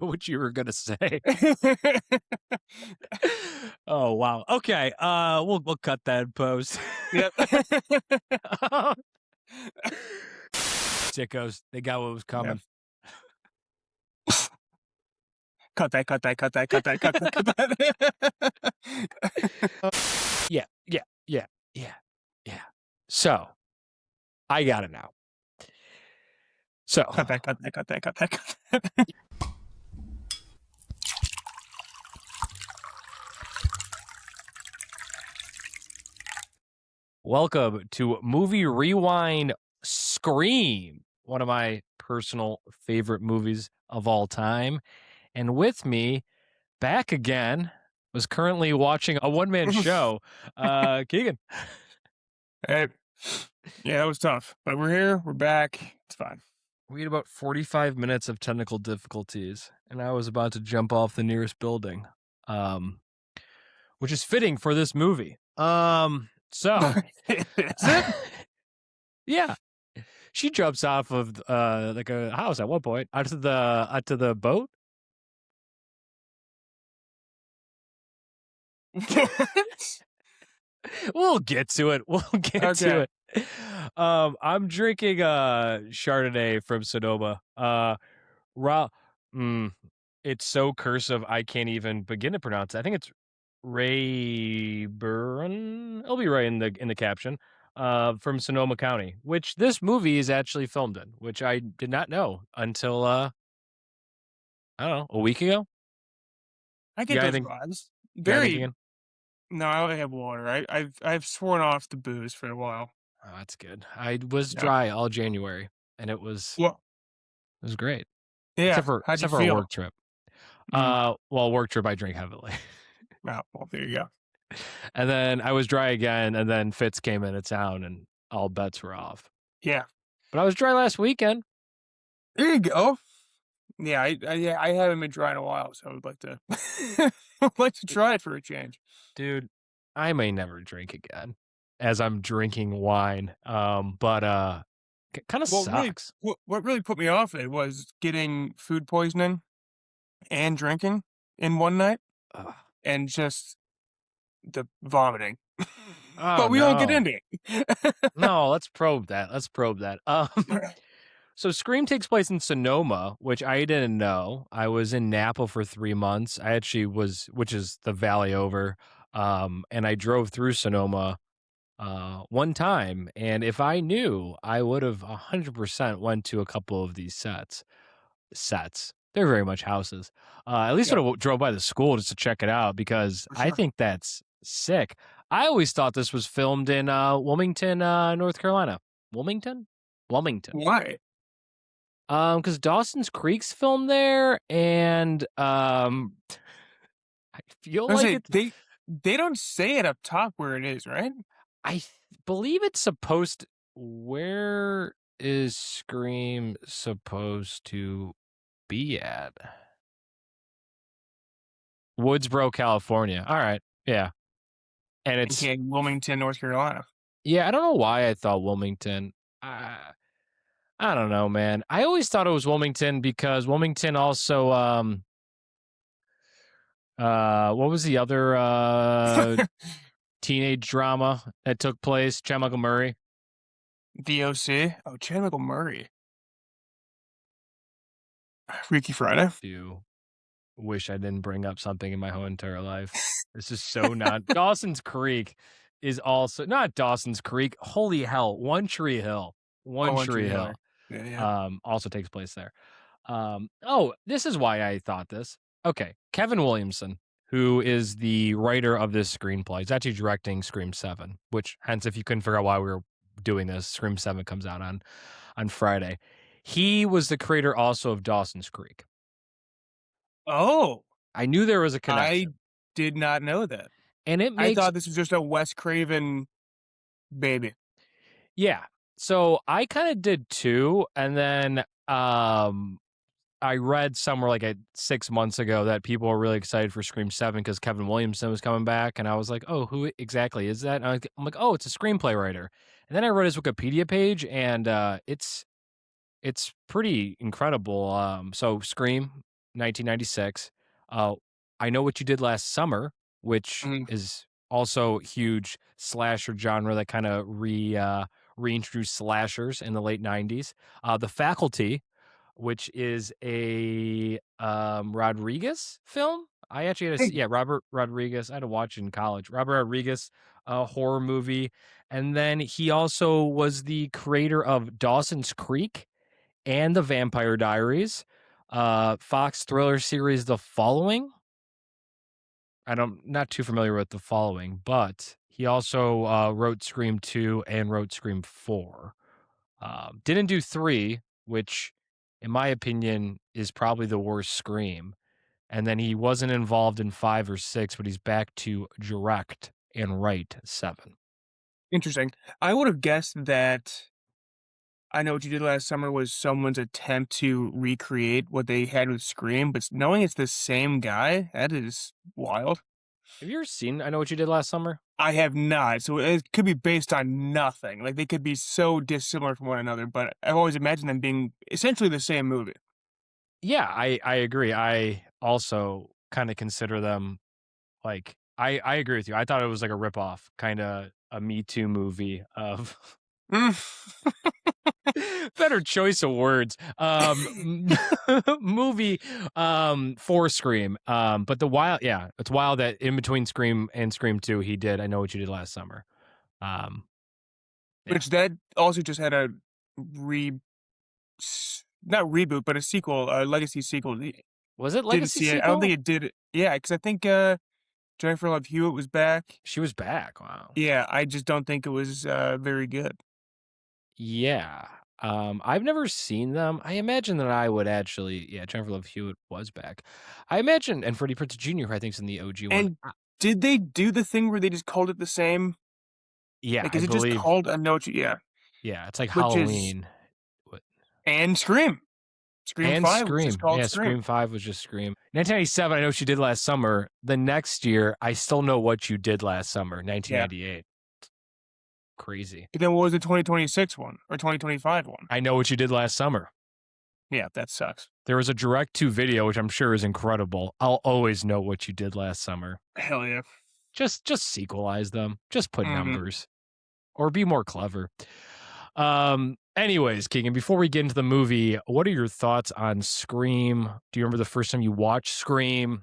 what you were gonna say. Oh wow. Okay. We'll cut that in post. Yep. Sickos. They got what was coming. Cut that. Yeah. So I got it now. So Cut that. welcome to Movie Rewind Scream, one of my personal favorite movies of all time. And with me, back again, was currently watching a one-man show, Keegan. Hey. Yeah, that was tough. But we're here. We're back. It's fine. We had about 45 minutes of technical difficulties, and I was about to jump off the nearest building, which is fitting for this movie. So, yeah, she jumps off of like a house at one point onto the boat. We'll get to it. To it. I'm drinking Chardonnay from Sonoma. It's so cursive I can't even begin to pronounce it. I think it's Rayburn. It'll be right in the caption. From Sonoma County, which this movie is actually filmed in, which I did not know until I don't know, a week ago. I get those vibes. Very. No, I only have water. I've sworn off the booze for a while. Oh, that's good. I was dry all January, and it was great. Yeah, except for a work trip. Work trip I drink heavily. Well, there you go. And then I was dry again, and then Fitz came into town, and all bets were off. Yeah, but I was dry last weekend. There you go. Yeah, I haven't been dry in a while, so I would like to try it for a change. Dude, I may never drink again as I'm drinking wine. But it kind of sucks. What really put me off it was getting food poisoning and drinking in one night. And just the vomiting. But we won't get into it. No, let's probe that. So Scream takes place in Sonoma, which I didn't know. I was in Napa for 3 months. I actually which is the valley over. And I drove through Sonoma one time. And if I knew, I would have 100% went to a couple of these sets. They're very much houses. At least when I drove by the school just to check it out, because I think that's sick. I always thought this was filmed in Wilmington, North Carolina. Wilmington. Why? Because Dawson's Creek's filmed there, and I feel like they don't say it up top where it is, right? I believe it's supposed. Where is Scream supposed to be at? Woodsboro, California. All right, yeah, and it's Wilmington, North Carolina. Yeah, I don't know why I thought Wilmington. I don't know, man. I always thought it was Wilmington because Wilmington also. What was the other teenage drama that took place? Chad Michael Murray. DOC. Oh, Chad Michael Murray. Freaky Friday. You wish I didn't bring up something in my whole entire life. This is so not. Dawson's Creek is also not Dawson's Creek. Holy hell! One Tree Hill. One Tree Hill. Yeah. Also takes place there. This is why I thought this. Okay, Kevin Williamson, who is the writer of this screenplay, is actually directing Scream VII, which, hence, if you couldn't figure out why we were doing this, Scream VII comes out on Friday. He was the creator also of Dawson's Creek. Oh. I knew there was a connection. I did not know that. And I thought this was just a Wes Craven baby. Yeah. So I kind of did too. And then I read somewhere like 6 months ago that people were really excited for Scream 7 because Kevin Williamson was coming back. And I was like, oh, who exactly is that? And I'm like, oh, it's a screenplay writer. And then I read his Wikipedia page, and it's pretty incredible. So Scream, 1996. I Know What You Did Last Summer, which is also huge slasher genre that kind of reintroduced slashers in the late 90s. The Faculty, which is a Rodriguez film. I actually had to see, Robert Rodriguez. I had to watch it in college. Robert Rodriguez, horror movie. And then he also was the creator of Dawson's Creek and The Vampire Diaries, Fox thriller series The Following. I'm not too familiar with The Following, but he also wrote Scream 2 and wrote Scream 4. Didn't do 3, which, in my opinion, is probably the worst Scream. And then he wasn't involved in 5 or 6, but he's back to direct and write 7. Interesting. I would have guessed that I Know What You Did Last Summer was someone's attempt to recreate what they had with Scream, but knowing it's the same guy, that is wild. Have you ever seen I Know What You Did Last Summer? I have not, so it could be based on nothing. Like, they could be so dissimilar from one another, but I've always imagined them being essentially the same movie. Yeah, I agree. I also kind of consider them like, I agree with you. I thought it was like a ripoff, kind of a Me Too movie of better choice of words. Movie for Scream. But it's wild that in between Scream and Scream 2, he did I Know What You Did Last Summer. Which that also just had a not reboot, but a sequel, a legacy sequel. Was it Didn't legacy see it. sequel? I don't think it did. Yeah, because I think Jennifer Love Hewitt was back. She was back. Wow. Yeah, I just don't think it was very good. Yeah. I've never seen them. I imagine that I would actually, Jennifer Love Hewitt was back. I imagine, and Freddie Prinze Jr., who I think is in the OG one. And did they do the thing where they just called it the same? Yeah, Like, I is it believe. Just called I Know What You? Yeah. Yeah, it's like Halloween. And Scream. Scream 5 Scream. was just called Scream. Scream 5 was just Scream. 1997, I Know What You Did Last Summer. The next year, I Still Know What You Did Last Summer, 1998. Yeah. Crazy. But then what was the 2026 one or 2025 one? I Know What You Did Last Summer. Yeah, that sucks. There was a direct-to video, which I'm sure is incredible. I'll Always Know What You Did Last Summer. Hell yeah. Just sequelize them. Just put numbers. Or be more clever. Anyways, Keegan, before we get into the movie, what are your thoughts on Scream? Do you remember the first time you watched Scream?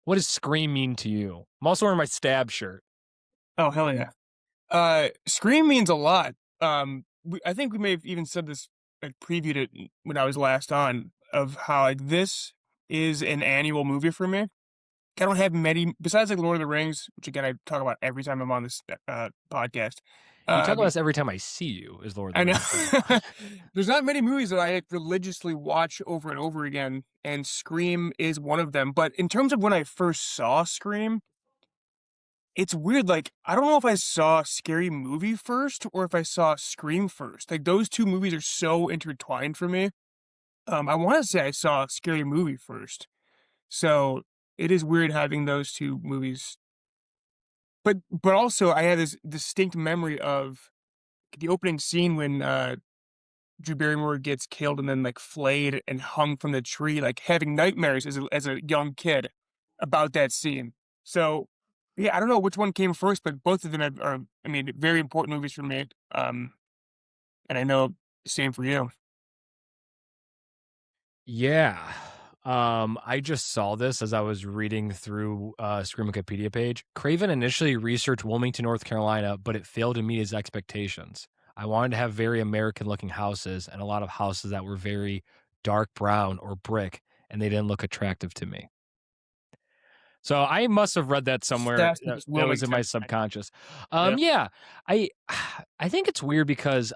What does Scream mean to you? I'm also wearing my Stab shirt. Oh, hell yeah. Scream means a lot. I think we may have even said this, like, previewed it when I was last on, of how, like, this is an annual movie for me. I don't have many, besides, like, Lord of the Rings, which, again, I talk about every time I'm on this podcast. You talk about this every time I see you, is Lord of the Rings. There's not many movies that I religiously watch over and over again, and Scream is one of them. But in terms of when I first saw Scream, it's weird. Like, I don't know if I saw Scary Movie first or if I saw Scream first. Like, those two movies are so intertwined for me. I want to say I saw Scary Movie first. So it is weird having those two movies. But also I have this distinct memory of the opening scene when Drew Barrymore gets killed and then, like, flayed and hung from the tree, like, having nightmares as a young kid about that scene. So yeah, I don't know which one came first, but both of them are, I mean, very important movies for me. And I know the same for you. Yeah. I just saw this as I was reading through Scream Wikipedia page. Craven initially researched Wilmington, North Carolina, but it failed to meet his expectations. I wanted to have very American-looking houses and a lot of houses that were very dark brown or brick, and they didn't look attractive to me. So I must have read that somewhere. That was in my subconscious. Yeah, I think it's weird because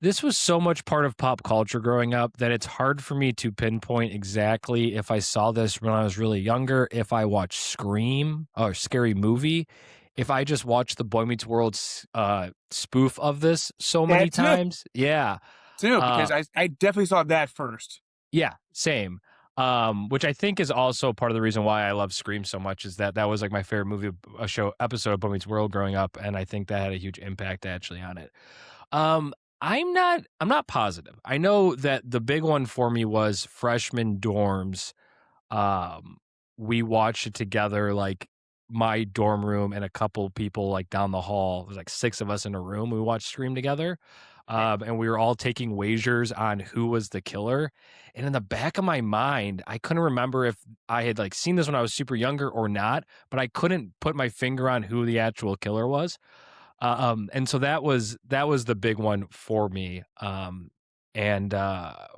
this was so much part of pop culture growing up that it's hard for me to pinpoint exactly if I saw this when I was really younger, if I watched Scream or Scary Movie, if I just watched the Boy Meets World spoof of this so many times. Yeah. Too, because I definitely saw that first. Yeah, same. Which I think is also part of the reason why I love Scream so much, is that was like my favorite movie, episode of Boy Meets World growing up, and I think that had a huge impact actually on it. I'm not positive. I know that the big one for me was freshman dorms. Um, we watched it together, like my dorm room and a couple people like down the hall. It was like 6 of us in a room. We watched Scream together. And we were all taking wagers on who was the killer. And in the back of my mind, I couldn't remember if I had like seen this when I was super younger or not, but I couldn't put my finger on who the actual killer was. And so that was the big one for me. And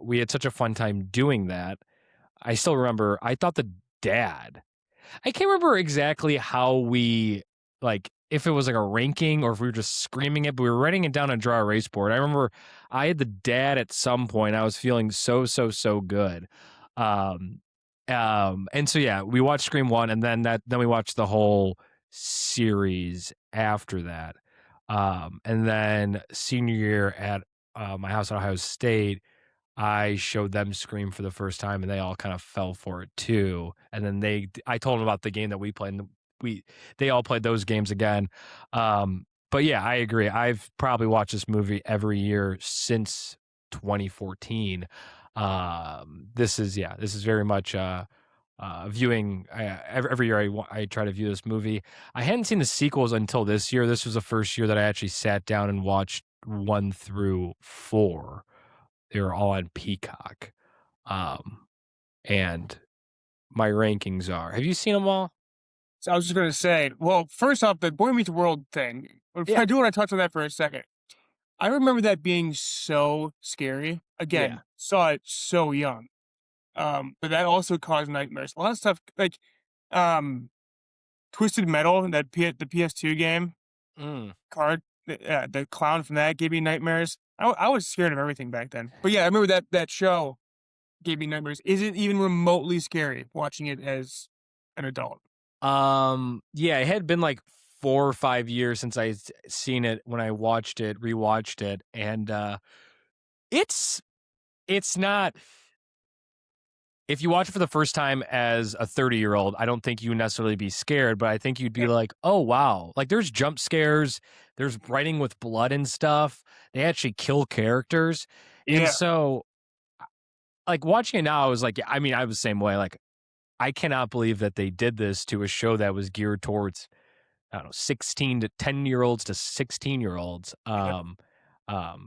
we had such a fun time doing that. I still remember, I thought the dad, I can't remember exactly how we, like, if it was like a ranking or if we were just screaming it, but we were writing it down on a dry erase board. I remember I had the dad at some point. I was feeling so good. Um, and so, yeah, we watched Scream 1 and then we watched the whole series after that. And then senior year at my house at Ohio State, I showed them Scream for the first time, and they all kind of fell for it too. And then I told them about the game that we played, and they all played those games again. But yeah, I agree. I've probably watched this movie every year since 2014. This is very much viewing. Every year I try to view this movie. I hadn't seen the sequels until this year. This was the first year that I actually sat down and watched 1 through 4. They were all on Peacock. And my rankings are. Have you seen them all? So I was just going to say, well, first off, the Boy Meets World thing, Yeah. I do want to touch on that for a second. I remember that being so scary. Again, Yeah. saw it so young. But that also caused nightmares. A lot of stuff like Twisted Metal, the PS2 game card, the clown from that gave me nightmares. I was scared of everything back then. But yeah, I remember that show gave me nightmares. Isn't even remotely scary watching it as an adult. Yeah, it had been like 4 or 5 years since I'd seen it when I rewatched it, and it's not. If you watch it for the first time as a 30-year-old, I don't think you would necessarily be scared, but I think you'd be like, oh, wow. Like, there's jump scares, there's writing with blood and stuff. They actually kill characters. And so, like, watching it now, I was like, I mean, I was the same way. Like, I cannot believe that they did this to a show that was geared towards, I don't know, 16 to 10-year-olds to 16-year-olds.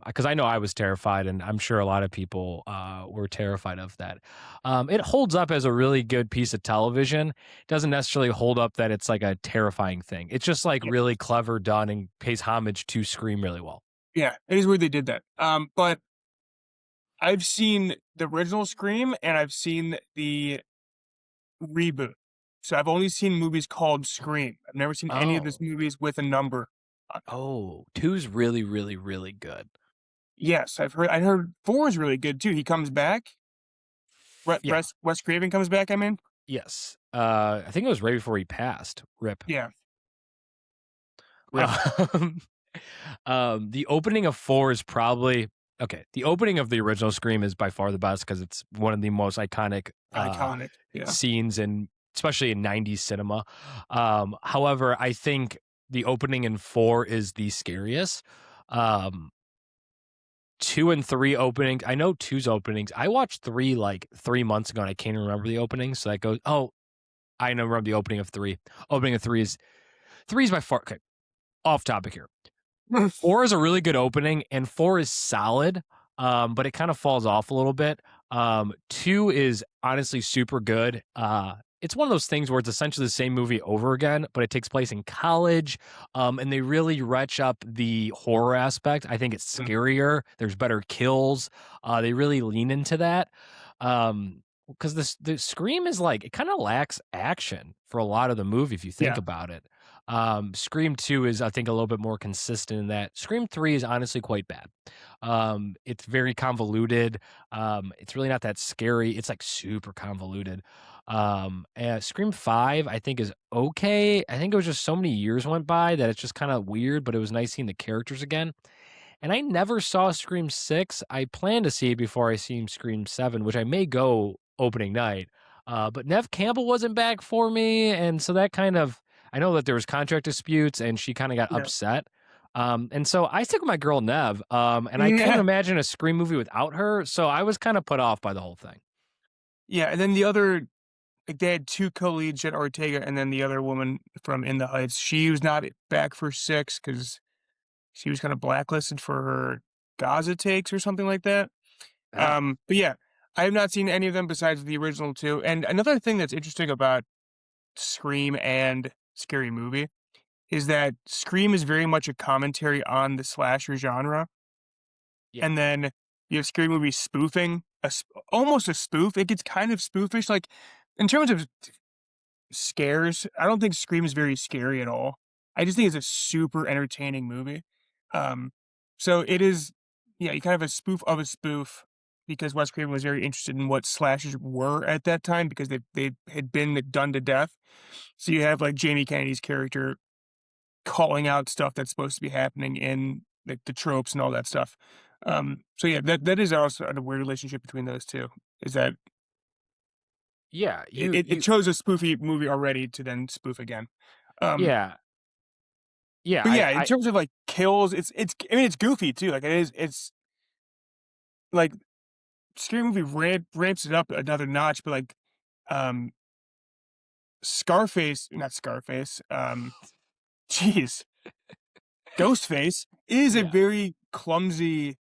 Because I know I was terrified, and I'm sure a lot of people were terrified of that. It holds up as a really good piece of television. It doesn't necessarily hold up that it's like a terrifying thing. It's just like really clever done and pays homage to Scream really well. Yeah, it is weird they did that. But I've seen the original Scream and I've seen the reboot. So I've only seen movies called Scream. I've never seen any of these movies with a number. Oh, 2's really, really, really good. Yes, I heard 4 is really good too. He comes back. Wes Craven comes back, I mean? Yes. I think it was right before he passed. Rip. Yeah. The opening of 4 is probably okay. The opening of the original Scream is by far the best because it's one of the most iconic scenes, and especially in 90s cinema. However, I think the opening in 4 is the scariest. 2 and 3 openings. I know 2's openings. I watched 3 like 3 months ago, and I can't remember the opening. So that goes. Oh, I remember the opening of 3. Opening of 3 is by far. Okay, off topic here. 4 is a really good opening, and 4 is solid, but it kind of falls off a little bit. 2 is honestly super good. It's one of those things where it's essentially the same movie over again, but it takes place in college, and they really retch up the horror aspect. I think it's scarier. There's better kills. They really lean into that. Because the Scream is like, it kind of lacks action for a lot of the movie if you think about it. Scream 2 is, I think, a little bit more consistent in that. Scream 3 is honestly quite bad. It's very convoluted. It's really not that scary. It's like super convoluted. And Scream 5, I think, is okay. I think it was just so many years went by that it's just kind of weird, but it was nice seeing the characters again. And I never saw Scream 6. I plan to see it before I see Scream 7, which I may go opening night. But Neve Campbell wasn't back for me, and so that kind of, I know that there was contract disputes, and she kind of got upset. And so I stick with my girl Nev, and I can't Yeah. imagine a Scream movie without her. So I was kind of put off by the whole thing. Yeah, and then the other, like, they had 2 co-leads, Jen Ortega and then the other woman from In the Heights. She was not back for 6 because she was kinda blacklisted for her Gaza takes or something like that. Oh, But yeah, I have not seen any of them besides the original 2, and another thing that's interesting about Scream and Scary Movie is that Scream is very much a commentary on the slasher genre, yeah. and then you have Scary Movie spoofing almost a spoof. It gets kind of spoofish, like, in terms of scares, I don't think Scream is very scary at all. I just think it's a super entertaining movie. Um, so it is, yeah, you kind of have a spoof of a spoof because Wes Craven was very interested in what slashers were at that time because they had been done to death. So you have like Jamie Kennedy's character calling out stuff that's supposed to be happening in like the tropes and all that stuff. So yeah, that is also a weird relationship between those two. Is that Yeah, it you chose a spoofy movie already to then spoof again. Um, yeah. Yeah, But yeah, in I terms of, like, kills, it's I mean, it's goofy too, like, it's like, Scary Movie ramps it up another notch, but, like, um, Scarface not Scarface, jeez, Ghostface is a yeah. very clumsy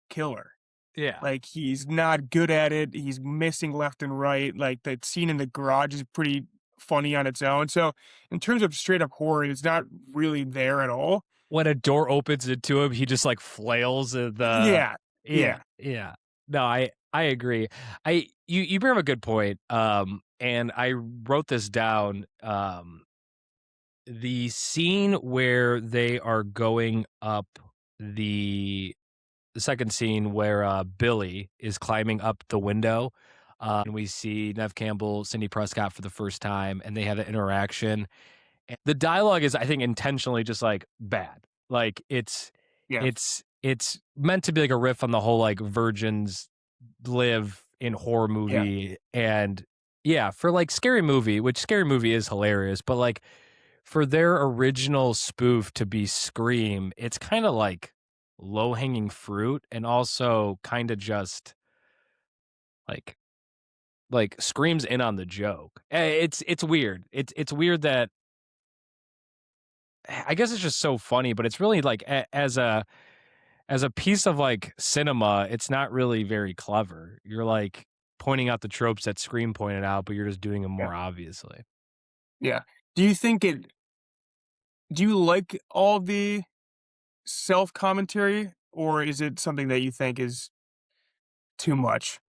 killer. Yeah. Like, he's not good at it, he's missing left and right, like, that scene in the garage is pretty funny on its own, so, in terms of straight up horror, it's not really there at all. When a door opens into him, he just like flails the Yeah, yeah, yeah, yeah. No, I agree. You bring up a good point. And I wrote this down. The scene where they are going up the the second scene where Billy is climbing up the window. And we see Nev Campbell, Cindy Prescott for the first time, and they have an interaction. And the dialogue is, I think, intentionally just like bad. Like yeah, it's meant to be like a riff on the whole like virgins live in horror yeah, movie. And yeah, for like Scary Movie, which Scary Movie is hilarious, but like for their original spoof to be Scream, it's kind of like low hanging fruit and also kind of just like Scream's in on the joke. It's weird. It's weird that I guess it's just so funny, but it's really like as a piece of like cinema, it's not really very clever. You're like pointing out the tropes that Scream pointed out, but you're just doing them yeah, more obviously. yeah. Do you think it do you like all the self-commentary, or is it something that you think is too much?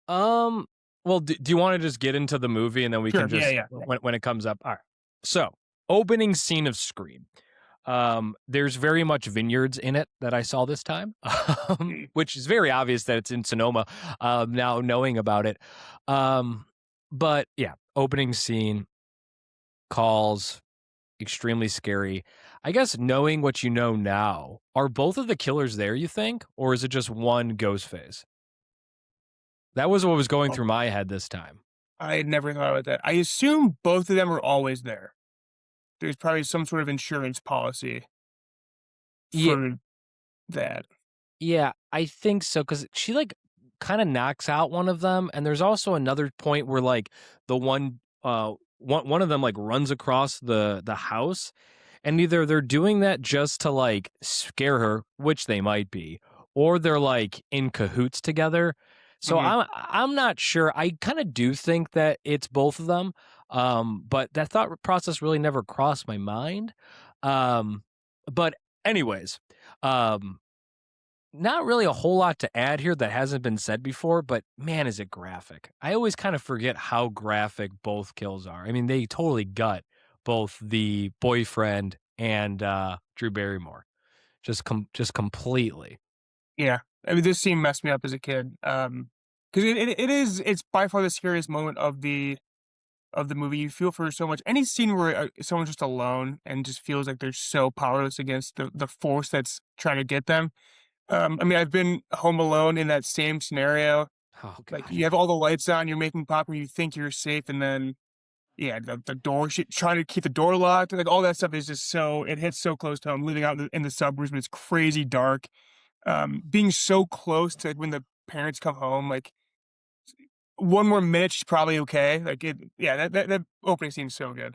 Um, well, do you want to just get into the movie and then we can Sure, yeah, just yeah, yeah. when it comes up? All right. So, opening scene of Scream. There's very much vineyards in it that I saw this time, which is very obvious that it's in Sonoma. Now knowing about it, but yeah, opening scene calls extremely scary. I guess knowing what you know now, are both of the killers there? You think, or is it just one ghost face? That was what was going Oh, through my head this time. I had never thought about that. I assume both of them are always there. There's probably some sort of insurance policy Yeah, for that. yeah, I think so because she like kind of knocks out one of them, and there's also another point where like the one of them like runs across the house, and either they're doing that just to like scare her, which they might be, or they're like in cahoots together. So Mhm. I'm not sure. I kind of do think that it's both of them. But that thought process really never crossed my mind. Um, but anyways, um, not really a whole lot to add here that hasn't been said before, but man, is it graphic. I always kind of forget how graphic both kills are. I mean, they totally gut both the boyfriend and Drew Barrymore. Just completely. Yeah. I mean, this scene messed me up as a kid, 'cause it's by far the scariest moment of the movie. You feel for so much. Any scene where, someone's just alone and just feels like they're so powerless against the force that's trying to get them. I mean, I've been home alone in that same scenario. Oh Like, god. you have all the lights on, you're making popcorn, you think you're safe, and then yeah, the door, she trying to keep the door locked, like, all that stuff is just so it hits so close to home, living out in the suburbs when it's crazy dark, being so close to, like, when the parents come home, like, one more minute, she's probably okay, like, yeah, that opening scene is so good.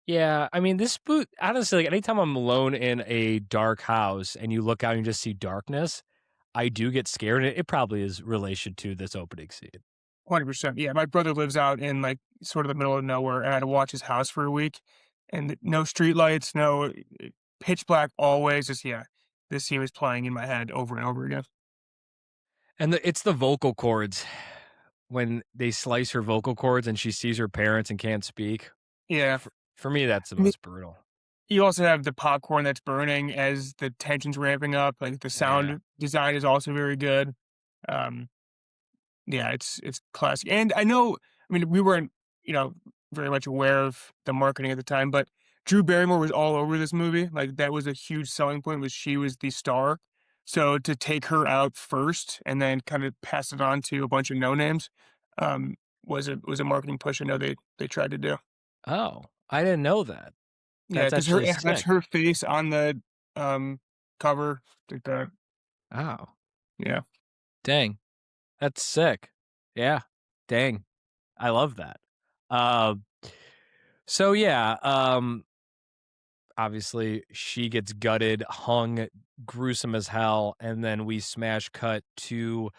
Yeah, I mean, this boot honestly, like, anytime I'm alone in a dark house and you look out and you just see darkness, I do get scared, and it probably is relation to this opening scene. 100%. Yeah, my brother lives out in, like, sort of the middle of nowhere, and I had to watch his house for a week, and no streetlights, no pitch black always, just yeah, this scene was playing in my head over and over again. And it's the vocal cords when they slice her vocal cords and she sees her parents and can't speak. Yeah. For me, that's the I mean, most brutal. you also have the popcorn that's burning as the tension's ramping up, like, the Yeah. sound design is also very good. Um, yeah, it's classic, and I mean, we weren't, you know, very much aware of the marketing at the time, but Drew Barrymore was all over this movie, like, that was a huge selling point, was she was the star, so to take her out first and then kind of pass it on to a bunch of no names, um, was a marketing push I know they tried to do. Oh, I didn't know that. Yeah, That's because her actually that's sick. her face on the, cover, like that. Oh, Yeah. dang. That's sick. Yeah. Dang. I love that. Um, so yeah, obviously she gets gutted, hung gruesome as hell, and then we smash cut to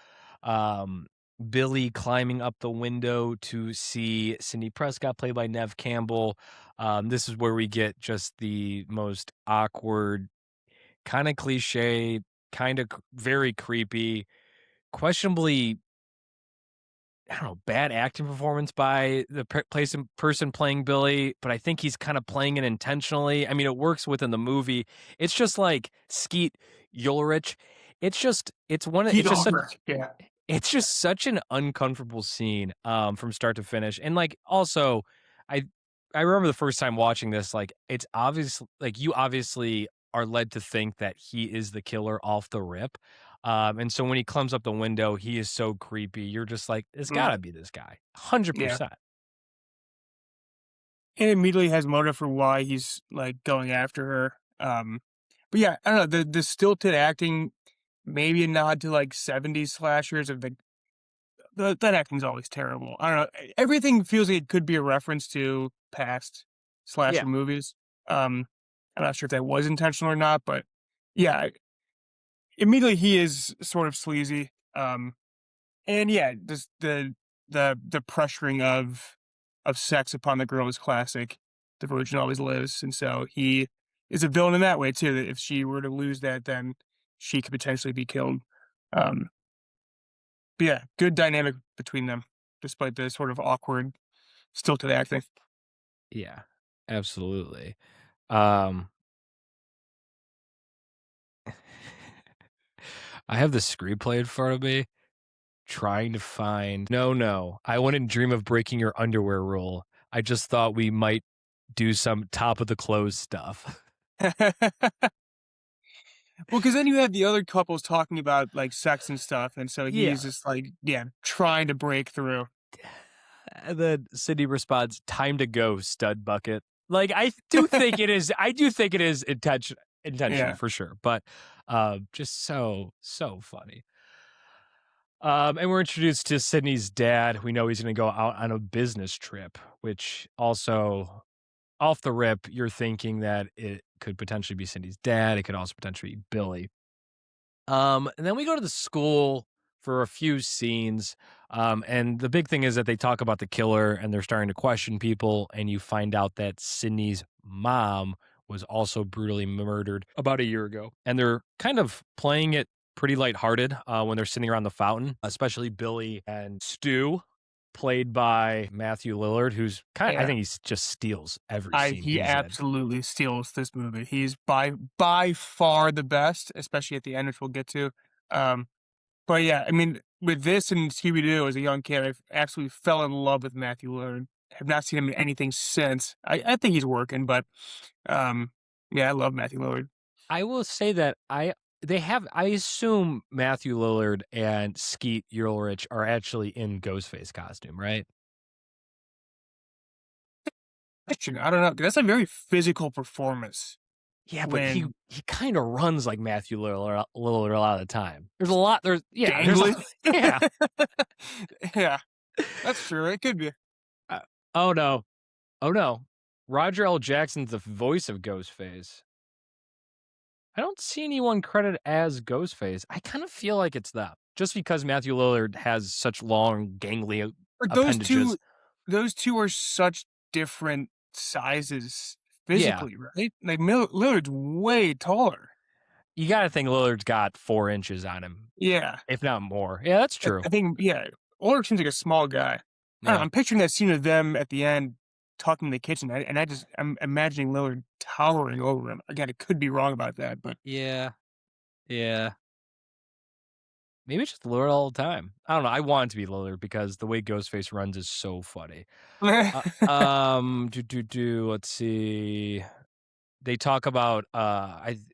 um Billy climbing up the window to see Cindy Prescott played by Nev Campbell. This is where we get just the most awkward, kind of cliche, kind of very creepy, questionably, I don't know, bad acting performance by the person playing Billy, but I think he's kind of playing it intentionally. I mean, it works within the movie. It's just like Skeet Ulrich. Heat over. Yeah. It's just such an uncomfortable scene, from start to finish. And like, also, I I remember the first time watching this, like, it's obvious, like, you obviously are led to think that he is the killer off the rip. And so when he climbs up the window, he is so creepy. You're just like, it's gotta Mhm. be this guy. Yeah. 100%. And immediately has motive for why he's, like, going after her. But yeah, I don't know, the stilted acting, maybe a nod to, like, 70s slashers of that acting's always terrible. I don't know, everything feels like it could be a reference to past Yeah. slasher movies. Um, I'm not sure if that was intentional or not, but yeah, immediately he is sort of sleazy. And yeah, just the pressuring of sex upon the girl is classic. The virgin always lives, and so he is a villain in that way too. That if she were to lose that, then she could potentially be killed. Um, but yeah, good dynamic between them, despite the sort of awkward, stilted acting. Yeah. Absolutely. Um, I have the screenplay in front of me, trying to find no, no, I wouldn't dream of breaking your underwear rule. I just thought we might do some top of the clothes stuff. Well, because then you have the other couples talking about like sex and stuff, and so Yeah. he's just like, yeah, trying to break through. And then Sydney responds, "Time to go, stud bucket." Like, I do think it is intentional Yeah, for sure, but just so funny. And we're introduced to Sydney's dad. We know he's going to go out on a business trip, which also, off the rip, you're thinking that it could potentially be Cindy's dad. It could also potentially be Billy. And then we go to the school for a few scenes. And the big thing is that they talk about the killer and they're starting to question people. And you find out that Sydney's mom was also brutally murdered about a year ago. And they're kind of playing it pretty lighthearted when they're sitting around the fountain, especially Billy and Stu, played by Matthew Lillard, who's I yeah. think he just steals every scene He he's in. absolutely steals this movie. He's by far the best, especially at the end, which we'll get to. Um, but yeah, I mean, with this and Scooby-Doo as a young kid, I absolutely fell in love with Matthew Lillard. Have not seen him in anything since. I think he's working, but um, yeah, I love Matthew Lillard. I will say that I assume Matthew Lillard and Skeet Ulrich are actually in Ghostface costume, right? question. I don't know. That's a very physical performance. Yeah, but he When kind of runs like Matthew Lillard a lot of the time. There's a lot. There's gangly. yeah. Yeah, that's true. It could be. Oh no, Roger L. Jackson's the voice of Ghostface. I don't see anyone credited as Ghostface. I kind of feel like it's them, just because Matthew Lillard has such long, gangly Or appendages. those two are such different sizes Yeah, physically, right? Like Lillard's way taller. you got to think Lillard's got 4 inches on him, Yeah, if not more. Yeah, that's true. I think Ulrich seems like a small guy. I don't know, Yeah, I'm picturing that scene of them at the end talking in the kitchen, and I'm imagining Lillard towering over him. Again, it could be wrong about that, but yeah, yeah. Maybe it's just Lillard all the time. I don't know. I want it to be Lillard because the way Ghostface runs is so funny. Let's see. They talk about Matthew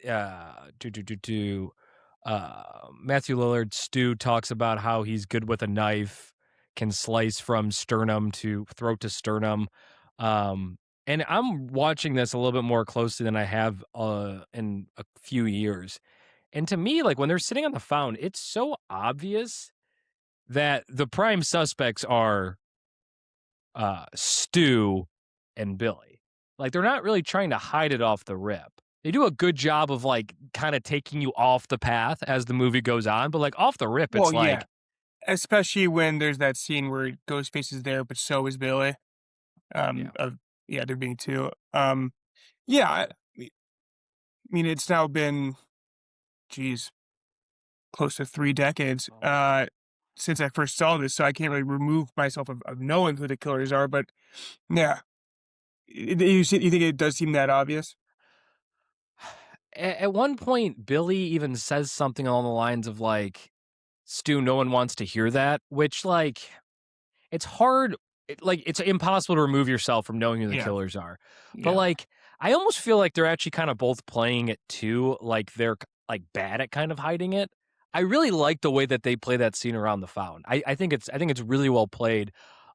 Lillard. Stu talks about how he's good with a knife, can slice from sternum to throat to sternum. And I'm watching this a little bit more closely than I have in a few years. And to me, like when they're sitting on the phone, it's so obvious that the prime suspects are Stu and Billy. Like they're not really trying to hide it off the rip. They do a good job of like kind of taking you off the path as the movie goes on, but like off the rip, well, it's yeah, like, especially when there's that scene where Ghostface is there, but so is Billy. yeah, Of there being two. Yeah, I mean, it's now been, geez, close to 3 decades since I first saw this, so I can't really remove myself of knowing who the killers are. But yeah, you think it does seem that obvious? At one point, Billy even says something along the lines of like, Stu, no one wants to hear that, which like, it's hard. Like, it's impossible to remove yourself from knowing who the Yeah, killers are. But yeah. like, I almost feel like they're actually kind of both playing it too. Like they're like bad at kind of hiding it. I really like the way that they play that scene around the fountain. I think it's really well played.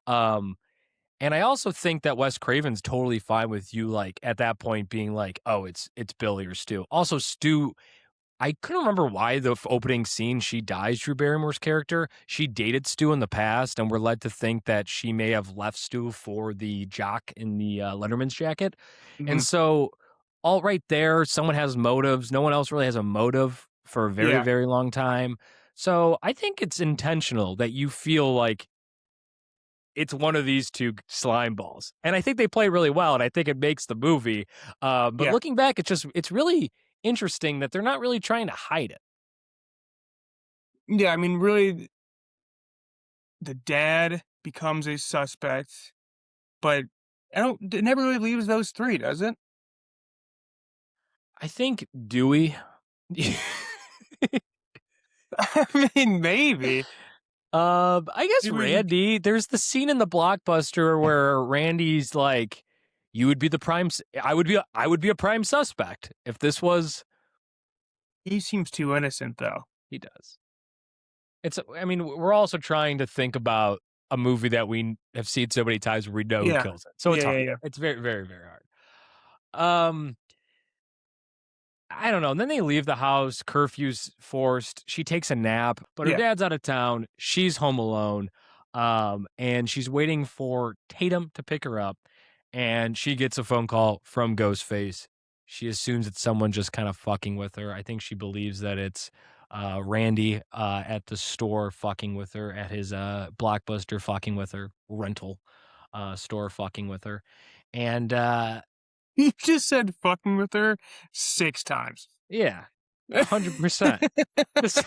Um, and I also think that Wes Craven's totally fine with you, like at that point being like, oh, it's Billy or Stu. Also, Stu, I couldn't remember why the opening scene she dies, Drew Barrymore's character. She dated Stu in the past, and we're led to think that she may have left Stu for the jock in the Letterman's jacket. And Mhm. so, all right there, someone has motives. No one else really has a motive for a very, Yeah, very long time. So I think it's intentional that you feel like it's one of these two slime balls. And I think they play really well, and I think it makes the movie. But yeah, looking back, it's really interesting that they're not really trying to hide it. yeah. I mean, really, the dad becomes a suspect, but it never really leaves those three, does it? I think Dewey. I mean, maybe. I guess Maybe Randy. There's the scene in the blockbuster where Randy's like, "You would be the prime. I would be a prime suspect if this was." he seems too innocent, though. He does. I mean, we're also trying to think about a movie that we have seen so many times where we know who Yeah, kills it. So it's yeah, hard. yeah, yeah. It's very, very, very hard. I don't know. And then they leave the house. Curfew's forced. She takes a nap, but her Yeah. dad's out of town. She's home alone. And she's waiting for Tatum to pick her up. And she gets a phone call from Ghostface. She assumes it's someone just kind of fucking with her. I think she believes that it's Randy at the store fucking with her, at his Blockbuster fucking with her, rental store fucking with her. And You just said fucking with her 6 times. yeah, 100%. This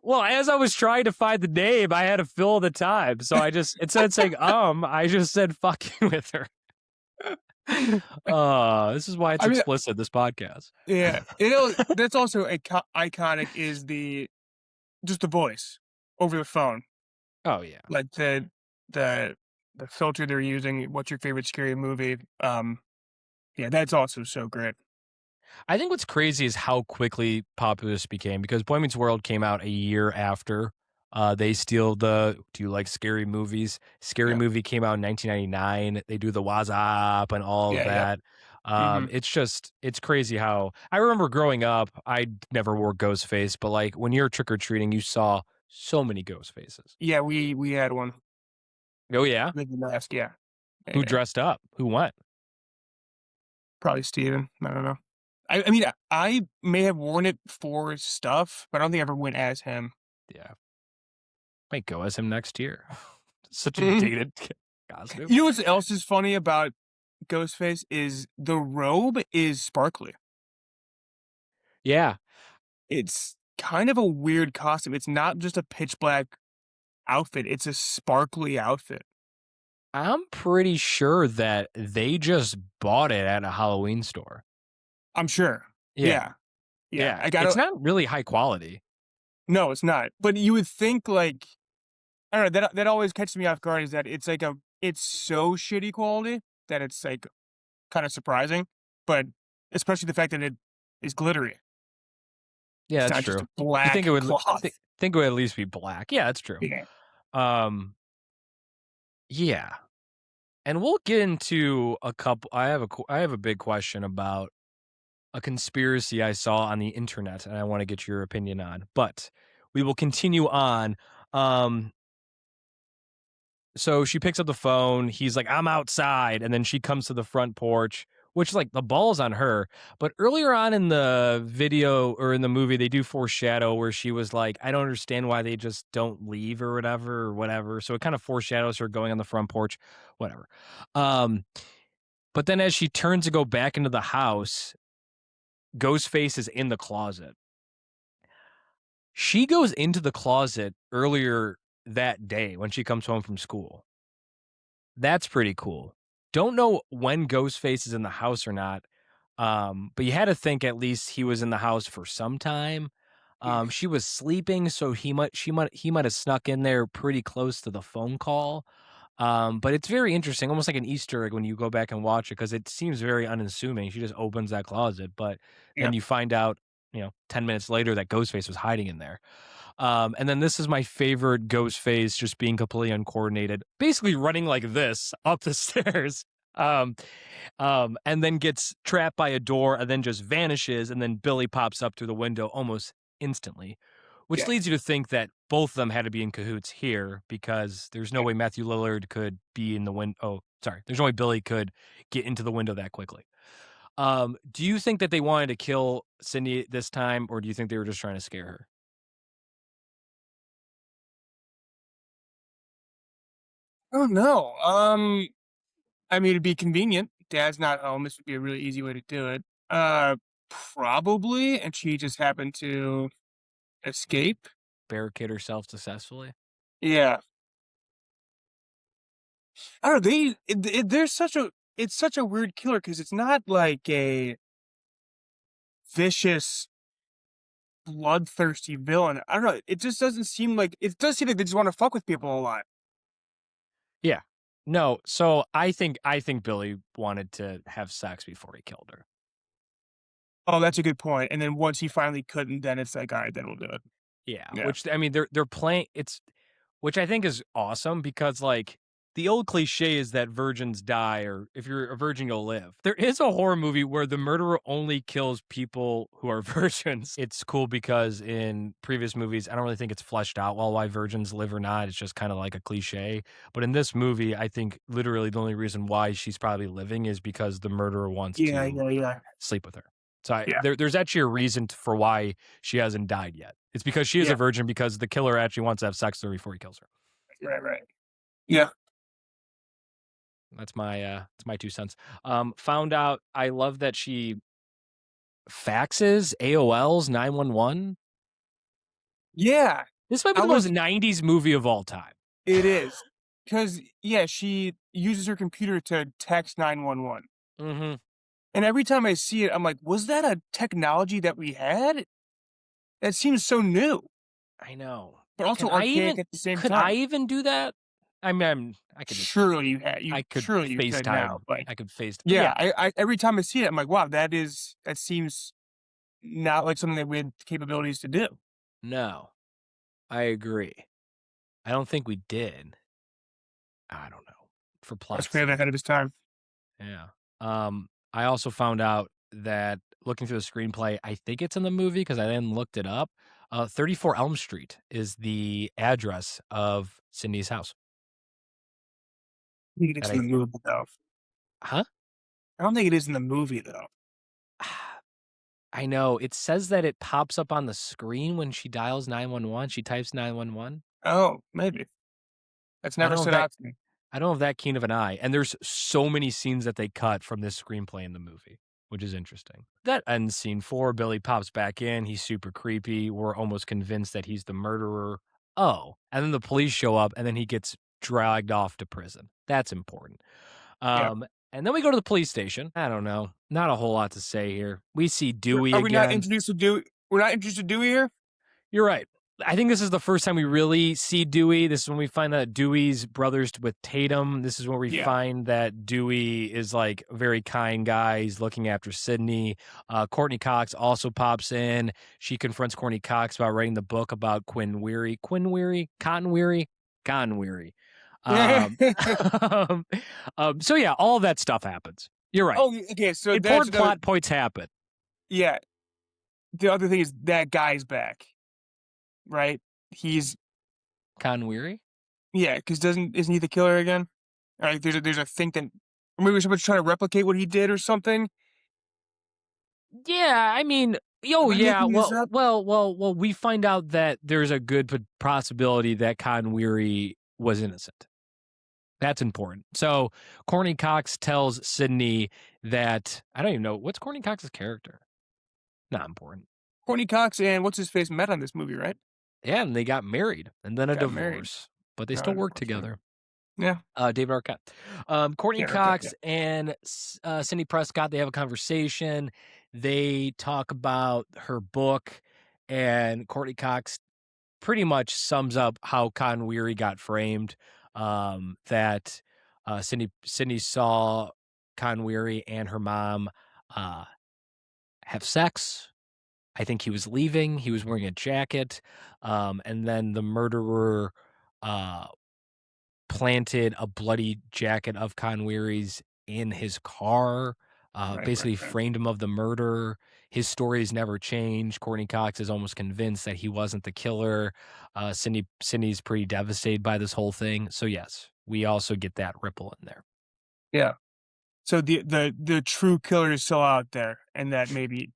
Well, as I was trying to find the name, I had to fill the time. So I just instead of saying I just said fucking with her. This is why it's I mean, explicit, this podcast. yeah, that's also iconic is just the voice over the phone. Oh yeah. Like the the filter they're using, "What's your favorite scary movie?" Yeah, that's also so great. I think what's crazy is how quickly popular this became because Boy Meets World came out a year after They steal do you like scary movies? Scary Yeah. Movie came out in 1999. They do the Wazop and all of Yeah, yeah. that. Mhm. It's crazy how I remember growing up, I never wore ghost face, but like when you're trick or treating, you saw so many ghost faces. Yeah, we had one Oh yeah? with the mask, yeah. Yeah, Who yeah. dressed up? Who went? Probably Steven, I don't know. I mean, I may have worn it for stuff, but I don't think I ever went as him. Yeah. Might go as him next year. Such a Mhm. dated costume. You know what else is funny about Ghostface is the robe is sparkly. Yeah. It's kind of a weird costume. It's not just a pitch black outfit, it's a sparkly outfit. I'm pretty sure that they just bought it at a Halloween store. I'm sure. Yeah. Yeah. Yeah. Yeah. I It's gotta not really high quality. No, it's not. But you would think, like, I don't know, that always catches me off guard is that it's so shitty quality that it's, like, kinda surprising, but especially the fact that it is glittery. Yeah, It's that's not just true. a You think black it would cloth. think it would at least be black. Yeah, that's true. Yeah. Um, yeah. And we'll get into a couple I have a big question about a conspiracy I saw on the internet and I want to get your opinion on. But we will continue on. Um, so she picks up the phone. He's like, I'm outside. And then she comes to the front porch, which, like, the ball's on her. But earlier on in the video or in the movie, they do foreshadow where she was like, I don't understand why they just don't leave or whatever. So it kind of foreshadows her going on the front porch, whatever. Um, but then as she turns to go back into the house, Ghostface is in the closet. She goes into the closet earlier that day when she comes home from school. That's pretty cool. Don't know when Ghostface is in the house or not, but you had to think at least he was in the house for some time. Mhm. She was sleeping, so he might have snuck in there pretty close to the phone call. But it's very interesting, almost like an Easter egg when you go back and watch it because it seems very unassuming. She just opens that closet, but Yeah. then you find out, 10 minutes later that Ghostface was hiding in there. And then this is my favorite Ghostface just being completely uncoordinated, basically running like this up the stairs. Um, and then gets trapped by a door and then just vanishes. And then Billy pops up through the window almost instantly, which Yeah. leads you to think that both of them had to be in cahoots here because there's no Yeah. way Matthew Lillard could be in the window. Oh, sorry. There's no way Billy could get into the window that quickly. Do you think that they wanted to kill Cindy this time, or do you think they were just trying to scare her? Oh, no. I mean, it'd be convenient. Dad's not home. This would be a really easy way to do it. Probably, and she just happened to escape. Barricade herself successfully? Yeah. I don't know, there's such a it's such a weird killer because it's not like a vicious, bloodthirsty villain. I don't know, it just doesn't seem like it does seem like they just wanna fuck with people a lot. Yeah. No, so I think Billy wanted to have sex before he killed her. Oh, that's a good point, and then once he finally couldn't, then it's like, "Alright, then we'll do it." Yeah, Yeah. which I mean, they're playing it's which I think is awesome because, like, the old cliche is that virgins die or if you're a virgin, you'll live. There is a horror movie where the murderer only kills people who are virgins. It's cool because in previous movies, I don't really think it's fleshed out well why virgins live or not. It's just kind of like a cliche. But in this movie, I think literally the only reason why she's probably living is because the murderer wants Yeah, to yeah, yeah. sleep with her. So Yeah, there's actually a reason for why she hasn't died yet. It's because she is a yeah. virgin because the killer actually wants to have sex with her before he kills her. Right, right. Yeah. That's my 2 cents. Found out I love that she faxes AOL's 911. Yeah. This might be I the most was 90s movie of all time. It is. 'Cause, yeah, she uses her computer to text 911. Mhm. And every time I see it, I'm like, "Was that a technology that we had? That seems so new, I know. but also archaic at the same Could I time." even do that? I mean, I could Surely you could now, FaceTime. but I could face yeah, yeah. I every time I see it, I'm like, "Wow, that seems not like something that we had capabilities to do." No. I agree. I don't think we did. I don't know. For That's plot's maybe sake. ahead of his time. Yeah. I also found out that looking through the screenplay, I think it's in the movie because I then looked it up. 34 Elm Street is the address of Sydney's house. I think it is And in the movie, though. huh? I don't think it is in the movie, though. I know. It says that it pops up on the screen when she dials 911. She types 911. Oh, maybe. That's I never don't know if stood that out to me. I don't have that keen of an eye. And there's so many scenes that they cut from this screenplay in the movie, which is interesting. That ends scene 4. Billy pops back in. He's super creepy. We're almost convinced that he's the murderer. Oh, and then the police show up and then he gets dragged off to prison. That's important. Yeah. And then we go to the police station. I don't know. Not a whole lot to say here. We see Dewey Are we not again. introduced to Dewey? We're not introduced to Dewey here? You're right. I think this is the first time we really see Dewey. This is when we find that Dewey's brothers with Tatum. This is where we find that Dewey is like a very kind guy. He's looking after Sydney. Courtney Cox also pops in. She confronts Courtney Cox about writing the book about Cotton Weary. So yeah, all of that stuff happons. You're right. Oh, okay. So Important plot points happen. Yeah. The other thing is that guy's back, right? He's Cotton Weary? Yeah, because isn't he the killer again? Like there's a thing that maybe somebody's trying to replicate what he did or something. Yeah, I mean, Am I yeah. making this up? Well. We find out that there's a good possibility that Cotton Weary was innocent. That's important. So Courtney Cox tells Sydney that I don't even know what's Courtney Cox's character. Not important. Courtney Cox and what's his face met on this movie, right? Yeah, and they got married and then a divorce, but they still work together. Yeah. David Arquette. Courtney Cox and Cindy Prescott, they have a conversation. They talk about her book, and Courtney Cox pretty much sums up how Cotton Weary got framed. That Sydney saw Cotton Weary and her mom have sex. I think he was leaving. He was wearing a jacket. And then the murderer planted a bloody jacket of Cotton Weary's in his car, basically framed him of the murder. His stories never changed. Courtney Cox is almost convinced that he wasn't the killer. Sydney's pretty devastated by this whole thing. So yes, we also get that ripple in there. Yeah. So the true killer is still out there, and that maybe,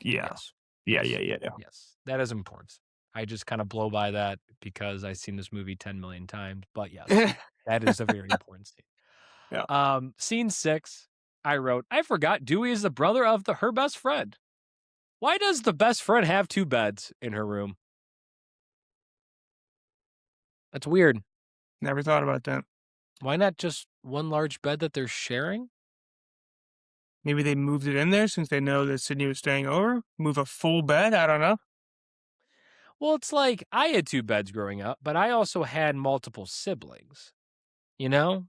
yeah. Yes. Yeah. Yes, that is important. I just kind of blow by that because I've seen this movie 10 million times. But yes, that is a very important scene. Yeah. Scene 6, I wrote, I forgot Dewey is the brother of her best friend. Why does the best friend have 2 beds in her room? That's weird. Never thought about that. Why not just one large bed that they're sharing? Maybe they moved it in there since they know that Sydney was staying over. Move a full bed? I don't know. Well, it's like I had 2 beds growing up, but I also had multiple siblings, you know?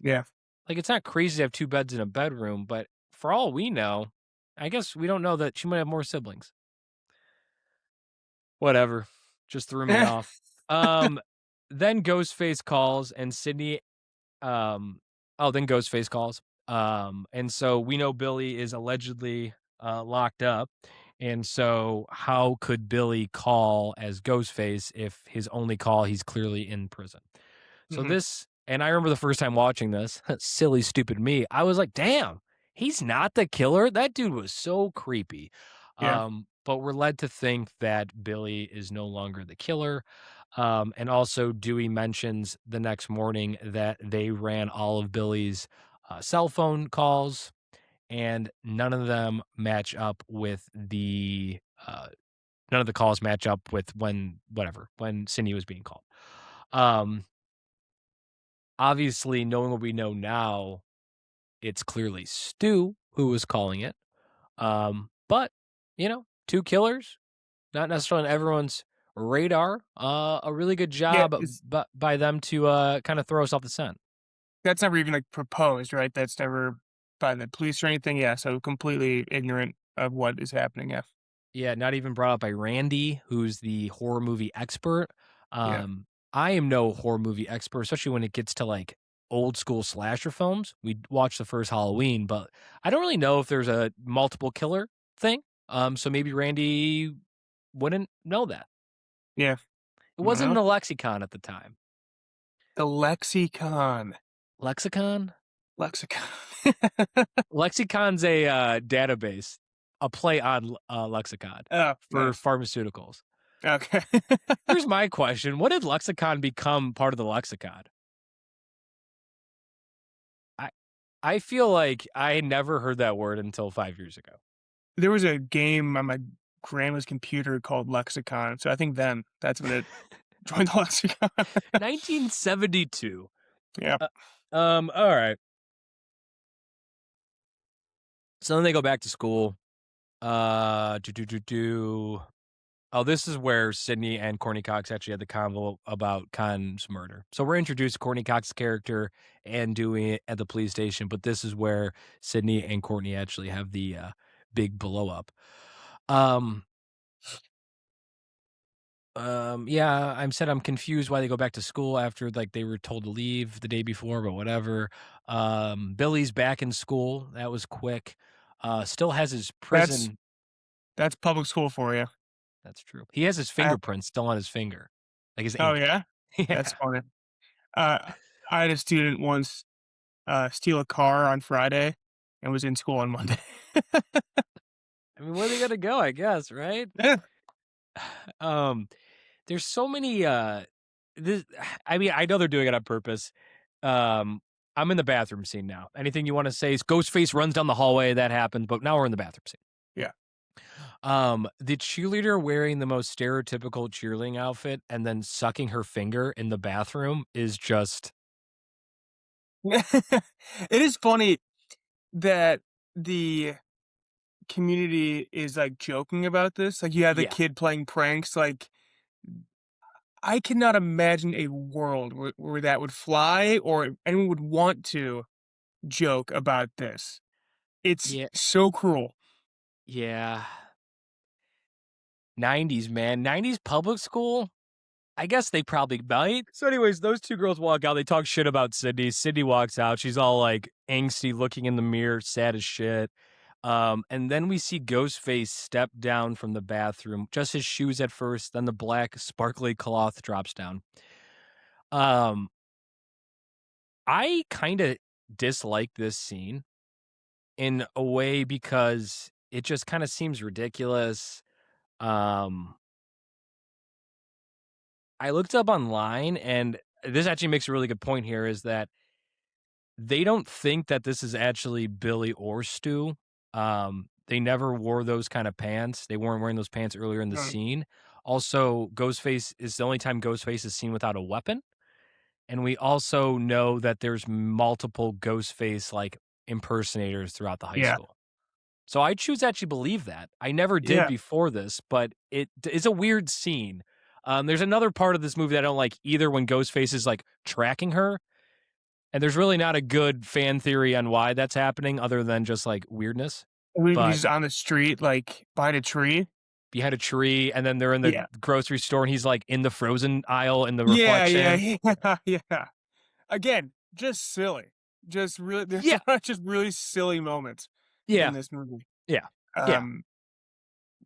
Yeah. Like, it's not crazy to have 2 beds in a bedroom, but for all we know, I guess we don't know that she might have more siblings. Whatever. Just threw me off. Then Ghostface calls and Sydney, then Ghostface calls. And so we know Billy is allegedly locked up. And so how could Billy call as Ghostface if his only call, he's clearly in prison? So and I remember the first time watching this, silly, stupid me, I was like, damn, he's not the killer. That dude was so creepy. Yeah. But we're led to think that Billy is no longer the killer. And also Dewey mentions the next morning that they ran all of Billy's cell phone calls, and none of them match up with none of the calls match up with when Cindy was being called. Obviously, knowing what we know now, it's clearly Stu who was calling it. But 2 killers, not necessarily on everyone's radar. A really good job by them to kind of throw us off the scent. That's never even proposed, right? That's never by the police or anything. Yeah, so completely ignorant of what is happening. Yeah. Yeah, not even brought up by Randy, who's the horror movie expert. I am no horror movie expert, especially when it gets to like old school slasher films. We watched the first Halloween, but I don't really know if there's a multiple killer thing. So maybe Randy wouldn't know that. Yeah. It wasn't in No. the lexicon at the time. The lexicon. Lexicon? Lexicon. Lexicon's a database, a play on lexicon Oh, for nice. pharmaceuticals. Okay. Here's my question. What did lexicon become part of the lexicon? I feel like I never heard that word until 5 years ago. There was a game on my grandma's computer called Lexicon, so I think then that's when it joined the lexicon. 1972. Yeah. All right. So then they go back to school. Oh, this is where Sydney and Courtney Cox actually had the convo about Khan's murder. So we're introduced to Courtney Cox's character and doing it at the police station, but this is where Sydney and Courtney actually have the big blow up. Yeah, I'm confused why they go back to school after like they were told to leave the day before, but whatever. Billy's back in school. That was quick. Still has his That's prison. that's public school for you. That's true. He has his fingerprints still on his finger, like his Oh, ink. yeah? That's Yeah. funny. I had a student once, steal a car on Friday and was in school on Monday. I mean, where they gotta go, I guess, right? Yeah. Um, there's so many this I mean, I know they're doing it on purpose. I'm in the bathroom scene now. Anything you want to say? Ghostface runs down the hallway, that happens, but now we're in the bathroom scene. Yeah. The cheerleader wearing the most stereotypical cheerleading outfit and then sucking her finger in the bathroom is just It is funny that the community is, like, joking about this. Like, you have the yeah. kid playing pranks, like, I cannot imagine a world where that would fly or anyone would want to joke about this. It's Yeah. so cruel. Yeah. 90s, man. 90s public school? I guess they probably might. So, anyways, those two girls walk out. They talk shit about Sydney. Sydney walks out. She's all like angsty, looking in the mirror, sad as shit. And then we see Ghostface step down from the bathroom. Just his shoes at first, then the black sparkly cloth drops down. I kind of dislike this scene in a way because it just kind of seems ridiculous. I looked up online, and this actually makes a really good point here, is that they don't think that this is actually Billy or Stu. They never wore those kind of pants. They weren't wearing those pants earlier in the Mm, scene. Also, Ghostface is the only time Ghostface is seen without a weapon. And we also know that there's multiple Ghostface like impersonators throughout the high yeah, school. So I choose to actually believe that. I never did yeah. before this, but it is a weird scene. There's another part of this movie that I don't like either when Ghostface is like tracking her. And there's really not a good fan theory on why that's happening other than just like weirdness. When But he's on the street, like, behind a tree. behind a tree, and then they're in the Yeah. grocery store and he's like in the frozen aisle in the Yeah, yeah, reflection. yeah. Again, just silly. Just really there's Yeah. a lot of just really silly moments Yeah. in this movie. Yeah. Yeah. Um,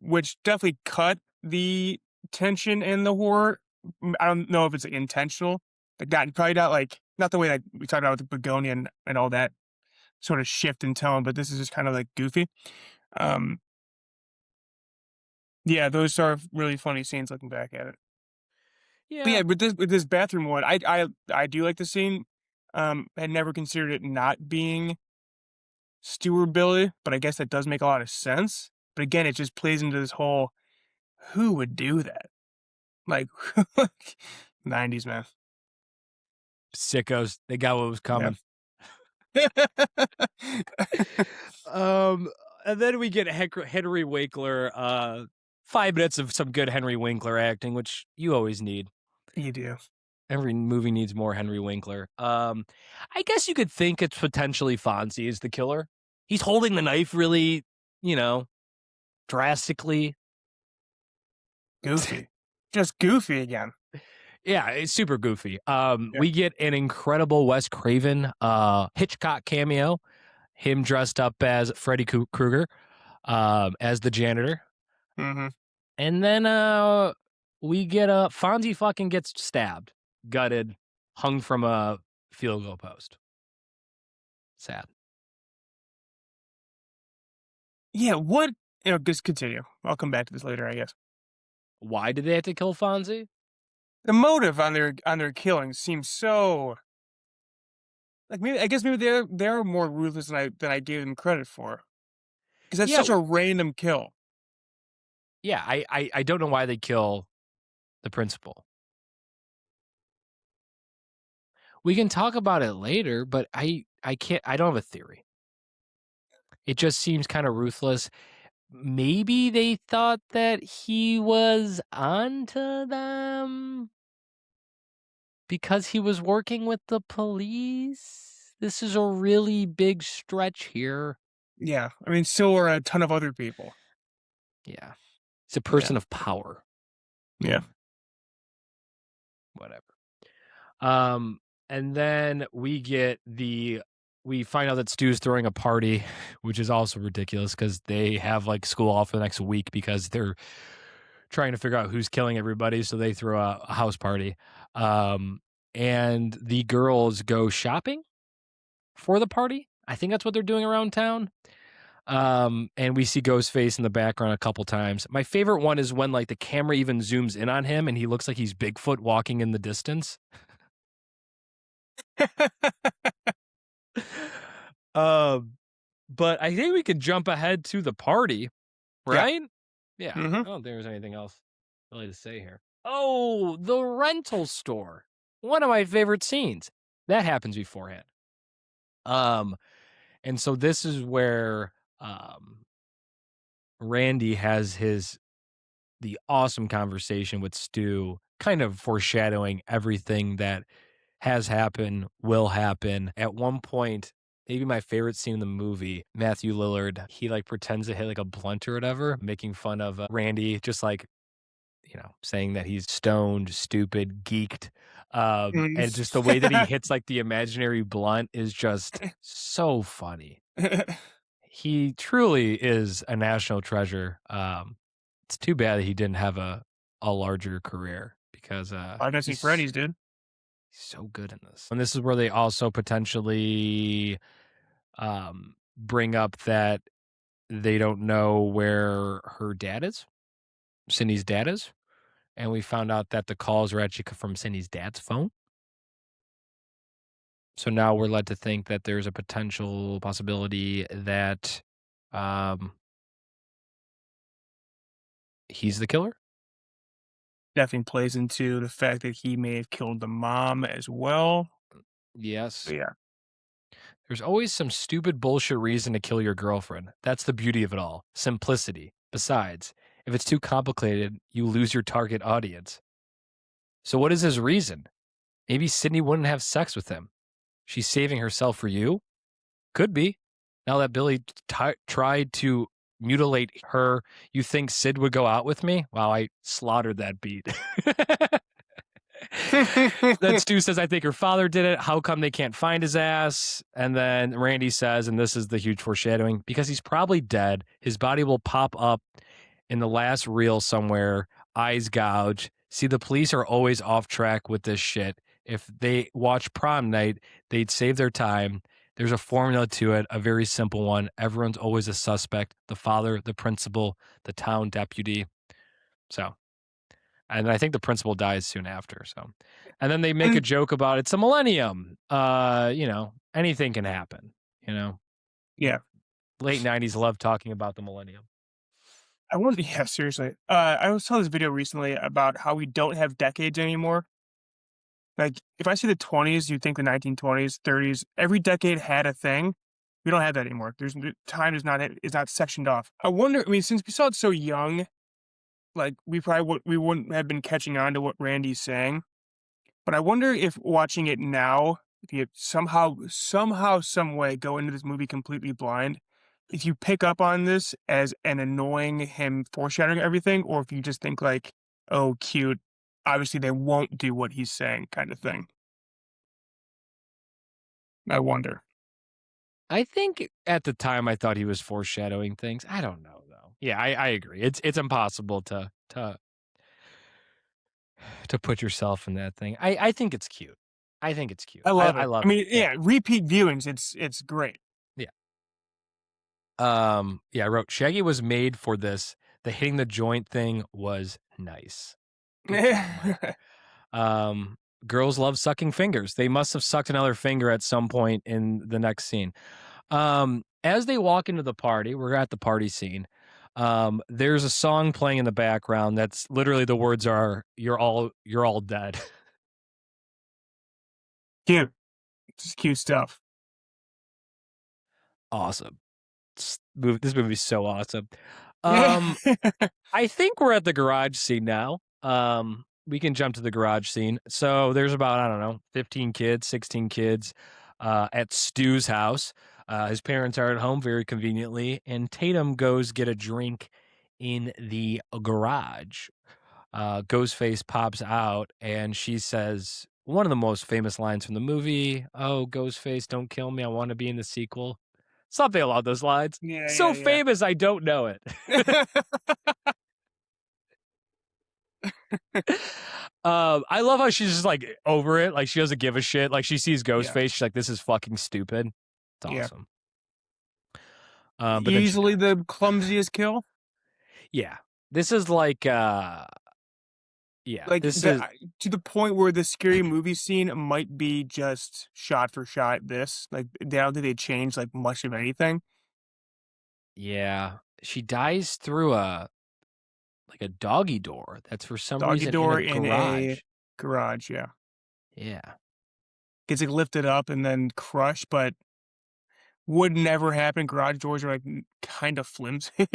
which definitely cut the tension and the horror. I don't know if it's intentional, but not probably not like not the way that we talked about with the Begonia and all that sort of shift in tone, but this is just kind of like goofy. Um, yeah, those are really funny scenes looking back at it. But yeah, Yeah. with this bathroom one, I do like the scene. Had never considered it not being Stu or Billy, but I guess that does make a lot of sense. But again, it just plays into this whole who would do that? Like 90s, man. Sickos. They got what was Yeah. coming. Um, and then we get Henry Winkler, 5 minutes of some good Henry Winkler acting, which you always need. You do. Every movie needs more Henry Winkler. I guess you could think it's potentially Fonzie is the killer. He's holding the knife really, you know, drastically. Goofy. Just goofy again. Yeah, it's super goofy. Yeah. We get an incredible Wes Craven Hitchcock cameo, him dressed up as Freddy Krueger, as the janitor. Mm-hmm. And then we get Fonzie fucking gets stabbed, gutted, hung from a field goal post. Sad. Yeah, what? Just continue. I'll come back to this later, I guess. Why did they have to kill Fonzie? The motive on their killing seems so like maybe they're more ruthless than I gave them credit for. Because that's Yeah, such a random kill. yeah. I don't know why they kill the principal. We can talk about it later, but I can't. I don't have a theory. It just seems kind of ruthless. Maybe they thought that he was onto them because he was working with the police. This is a really big stretch here. Yeah, I mean, so are a ton of other people. Yeah. He's a person of power. Yeah. Whatever. And then we find out that Stu's throwing a party, which is also ridiculous because they have like school off for the next week because they're trying to figure out who's killing everybody. So they throw a house party. And the girls go shopping for the party. I think that's what they're doing around town. And we see Ghostface in the background a couple times. My favorite one is when like the camera even zooms in on him and he looks like he's Bigfoot walking in the distance. But I think we could jump ahead to the party, right? Yeah. Mm-hmm. I don't think there's anything else really to say here. Oh, the rental store. One of my favorite scenes. That happens beforehand. And so this is where Randy has the awesome conversation with Stu, kind of foreshadowing everything that has happened, will happen. At one point, maybe my favorite scene in the movie, Matthew Lillard, he like pretends to hit like a blunt or whatever, making fun of Randy, just like, saying that he's stoned, stupid, geeked. And just the way that he hits like the imaginary blunt is just so funny. He truly is a national treasure. It's too bad that he didn't have a larger career because Five Nights at Freddy's, dude. He's so good in this. And this is where they also potentially bring up that they don't know where her dad is, Cindy's dad is. And we found out that the calls are actually from Cindy's dad's phone. So now we're led to think that there's a potential possibility that he's the killer. Definitely plays into the fact that he may have killed the mom as well. Yes. But yeah. There's always some stupid bullshit reason to kill your girlfriend. That's the beauty of it all. Simplicity. Besides, if it's too complicated, you lose your target audience. So what is his reason? Maybe Sydney wouldn't have sex with him. She's saving herself for you? Could be. Now that Billy tried to mutilate her, you think Sid would go out with me? Wow, I slaughtered that beat. Then Stu says, I think her father did it. How come they can't find his ass? And then Randy says, and this is the huge foreshadowing, because he's probably dead. His body will pop up in the last reel somewhere, eyes gouge. See, the police are always off track with this shit. If they watch Prom Night, they'd save their time. There's a formula to it, a very simple one. Everyone's always a suspect. The father, the principal, the town deputy. So, and I think the principal dies soon after. So, and then they make a joke about it's a millennium. Anything can happen, Yeah. Late 90s love talking about the millennium. Yeah, seriously. I saw this video recently about how we don't have decades anymore. Like, if I see the 20s, you think the 1920s, 30s, every decade had a thing. We don't have that anymore. Time is not sectioned off. I wonder, since we saw it so young, like, we wouldn't have been catching on to what Randy's saying. But I wonder if watching it now, if you somehow, some way go into this movie completely blind, if you pick up on this as an annoying him foreshadowing everything, or if you just think like, oh, cute, obviously they won't do what he's saying kind of thing. I wonder. I think at the time I thought he was foreshadowing things. I don't know though. Yeah, I agree. It's impossible to put yourself in that thing. I think it's cute. I think it's cute. I love I it. I love it. mean, yeah, repeat viewings, it's great. Yeah. Yeah, I wrote Shaggy was made for this. The hitting the joint thing was nice. Good job, Mike. Girls love sucking fingers. They must have sucked another finger at some point in the next scene. As they walk into the party, we're at the party scene. There's a song playing in the background that's literally the words are you're all dead. Cute. Just cute stuff. Awesome. This movie's so awesome. I think we're at the garage scene now. We can jump to the garage scene. So there's about, I don't know, 15 kids, 16 kids at Stu's house. His parents are at home very conveniently, and Tatum goes get a drink in the garage. Ghostface pops out, and she says one of the most famous lines from the movie, "Oh, Ghostface, don't kill me. I want to be in the sequel." Something along those lines. Yeah. Famous, I don't know it. I love how she's just like over it. Like she doesn't give a shit. Like she sees Ghostface. She's like, this is fucking stupid. It's awesome. But easily the clumsiest kill. Yeah. This is like, yeah. Like this is to the point where the scary movie scene might be just shot for shot this. Like I don't think they changed like much of anything. Yeah. She dies through a doggy door that's for some reason in a garage. Yeah. Yeah. Gets like lifted up and then crushed, but would never happen. Garage doors are like kind of flimsy.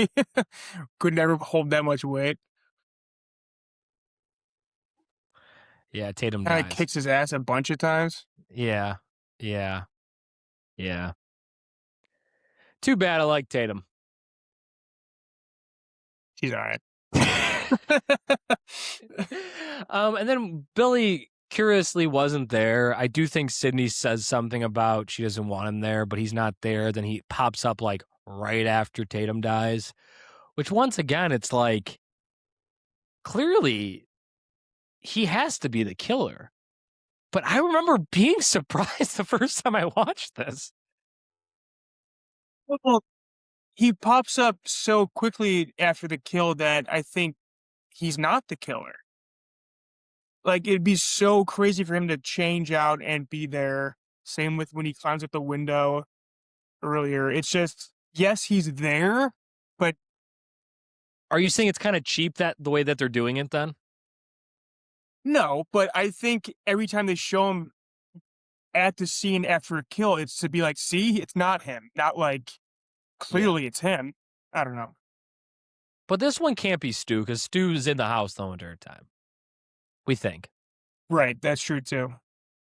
Could never hold that much weight. Yeah, Tatum Kind dies. of kicks his ass a bunch of times. Yeah. Too bad I like Tatum. She's all right. And then Billy curiously wasn't there. I do think Sydney says something about she doesn't want him there, but he's not there. Then he pops up like right after Tatum dies, which once again, it's like clearly he has to be the killer. But I remember being surprised the first time I watched this. Well, he pops up so quickly after the kill that I think he's not the killer. Like, it'd be so crazy for him to change out and be there. Same with when he climbs up the window earlier. It's just, yes, he's there, but... Are you saying it's kind of cheap that the way that they're doing it then? No, but I think every time they show him at the scene after a kill, it's to be like, see, it's not him. Not like, clearly it's him. I don't know. But this one can't be Stu, because Stu's in the house the entire time. We think. Right, that's true too.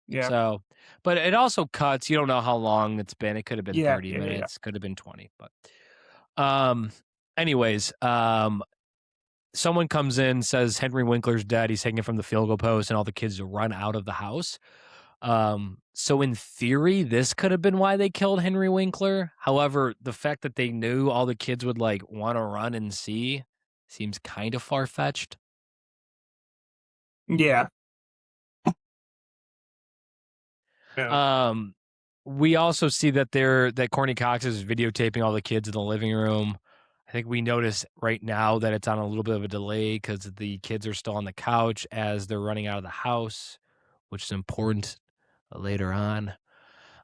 Yeah. So, but it also cuts. You don't know how long it's been. It could have been 30 minutes. Could have been 20. But, anyways, someone comes in, says Henry Winkler's dead. He's hanging from the field goal post, and all the kids run out of the house. So in theory, this could have been why they killed Henry Winkler. However, the fact that they knew all the kids would like want to run and see seems kind of far-fetched. Yeah. We also see that Courtney Cox is videotaping all the kids in the living room. I think we notice right now that it's on a little bit of a delay because the kids are still on the couch as they're running out of the house, which is important later on.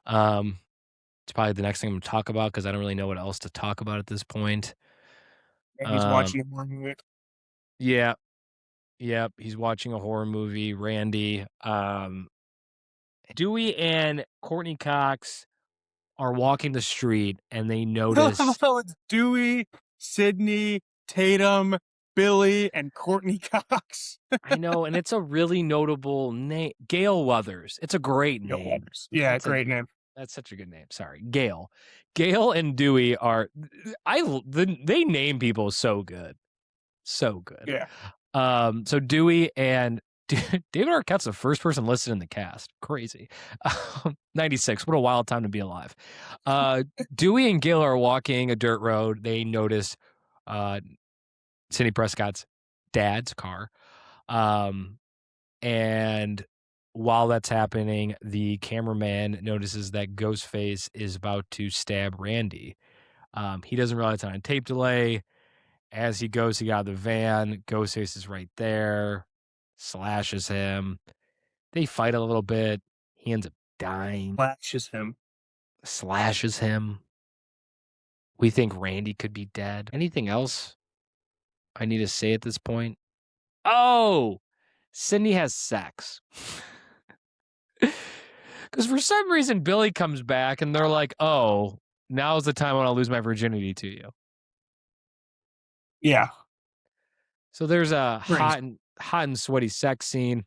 It's probably the next thing I'm going to talk about because I don't really know what else to talk about at this point. And he's watching a horror movie. Yeah. Yep. He's watching a horror movie. Randy. Dewey and Courtney Cox are walking the street and they notice. It's Dewey, Sydney, Tatum, Billy, and Courtney Cox. I know, and it's a really notable name. Gail Weathers. It's a great name. Yeah, great name. That's such a good name. Sorry. Gail and Dewey are they name people so good. So good. Yeah. So Dewey and David Arquette's the first person listed in the cast. Crazy. 96. What a wild time to be alive. Dewey and Gil are walking a dirt road. They notice Sidney Prescott's dad's car. And while that's happening, the cameraman notices that Ghostface is about to stab Randy. He doesn't realize it's on a tape delay. As he goes to get out of the van, Ghostface is right there, slashes him. They fight a little bit. He ends up dying. Slashes him. We think Randy could be dead. Anything else I need to say at this point? Oh, Sidney has sex. Because for some reason, Billy comes back and they're like, oh, now's the time when I'll lose my virginity to you. Yeah. So there's a hot and sweaty sex scene.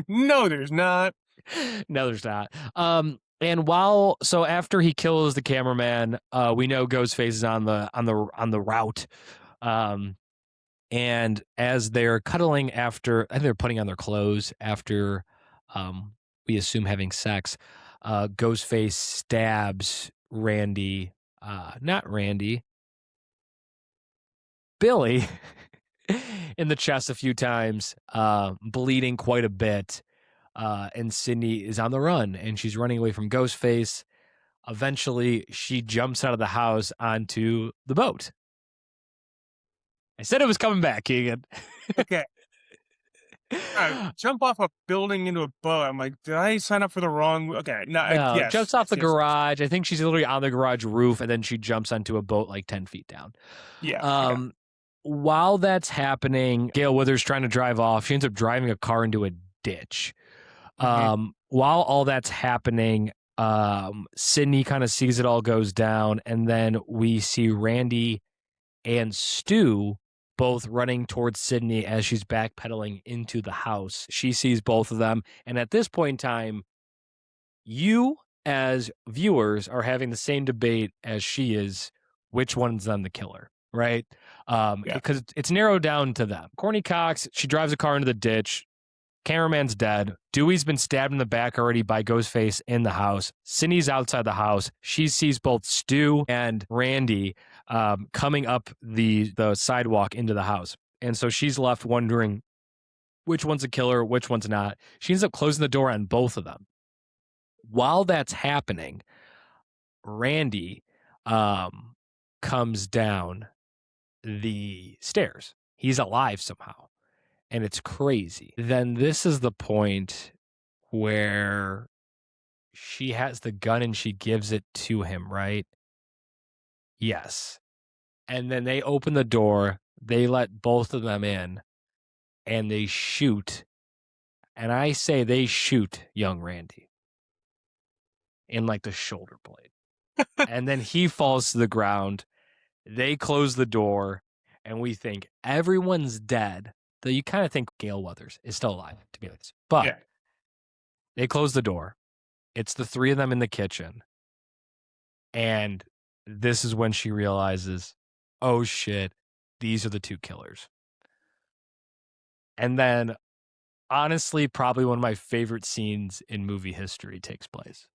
No, there's not. No, there's not. And after he kills the cameraman, we know Ghostface is on the route. And as they're cuddling after, and they're putting on their clothes after, we assume having sex, Ghostface stabs Randy, not Randy, Billy, in the chest a few times, bleeding quite a bit. And Sidney is on the run, and she's running away from Ghostface. Eventually, she jumps out of the house onto the boat. I said it was coming back, Keegan. Okay. Jump off a building into a boat. I'm like, did I sign up for the wrong? Okay, no. Yes, jumps off the garage. I think she's literally on the garage roof, and then she jumps onto a boat like 10 feet down. Yeah. While that's happening, Gail Withers trying to drive off. She ends up driving a car into a ditch. While all that's happening, Sidney kind of sees it all goes down, and then we see Randy and Stu both running towards Sidney as she's backpedaling into the house. She sees both of them, and at this point in time, you as viewers are having the same debate as she is, which one's them the killer, right? Because it's narrowed down to them. Courtney Cox, she drives a car into the ditch. Cameraman's dead. Dewey's been stabbed in the back already by Ghostface in the house. Sidney's outside the house. She sees both Stu and Randy coming up the sidewalk into the house. And so she's left wondering which one's a killer, which one's not. She ends up closing the door on both of them. While that's happening, Randy comes down the stairs. He's alive somehow. And it's crazy. Then this is the point where she has the gun and she gives it to him, right? Yes. And then they open the door, they let both of them in, and they shoot. And I say they shoot young Randy in like the shoulder blade. And then he falls to the ground. They close the door, and we think everyone's dead. Though you kind of think Gail Weathers is still alive, to be honest. But they close the door. It's the three of them in the kitchen. And this is when she realizes, oh shit, these are the two killers. And then, honestly, probably one of my favorite scenes in movie history takes place.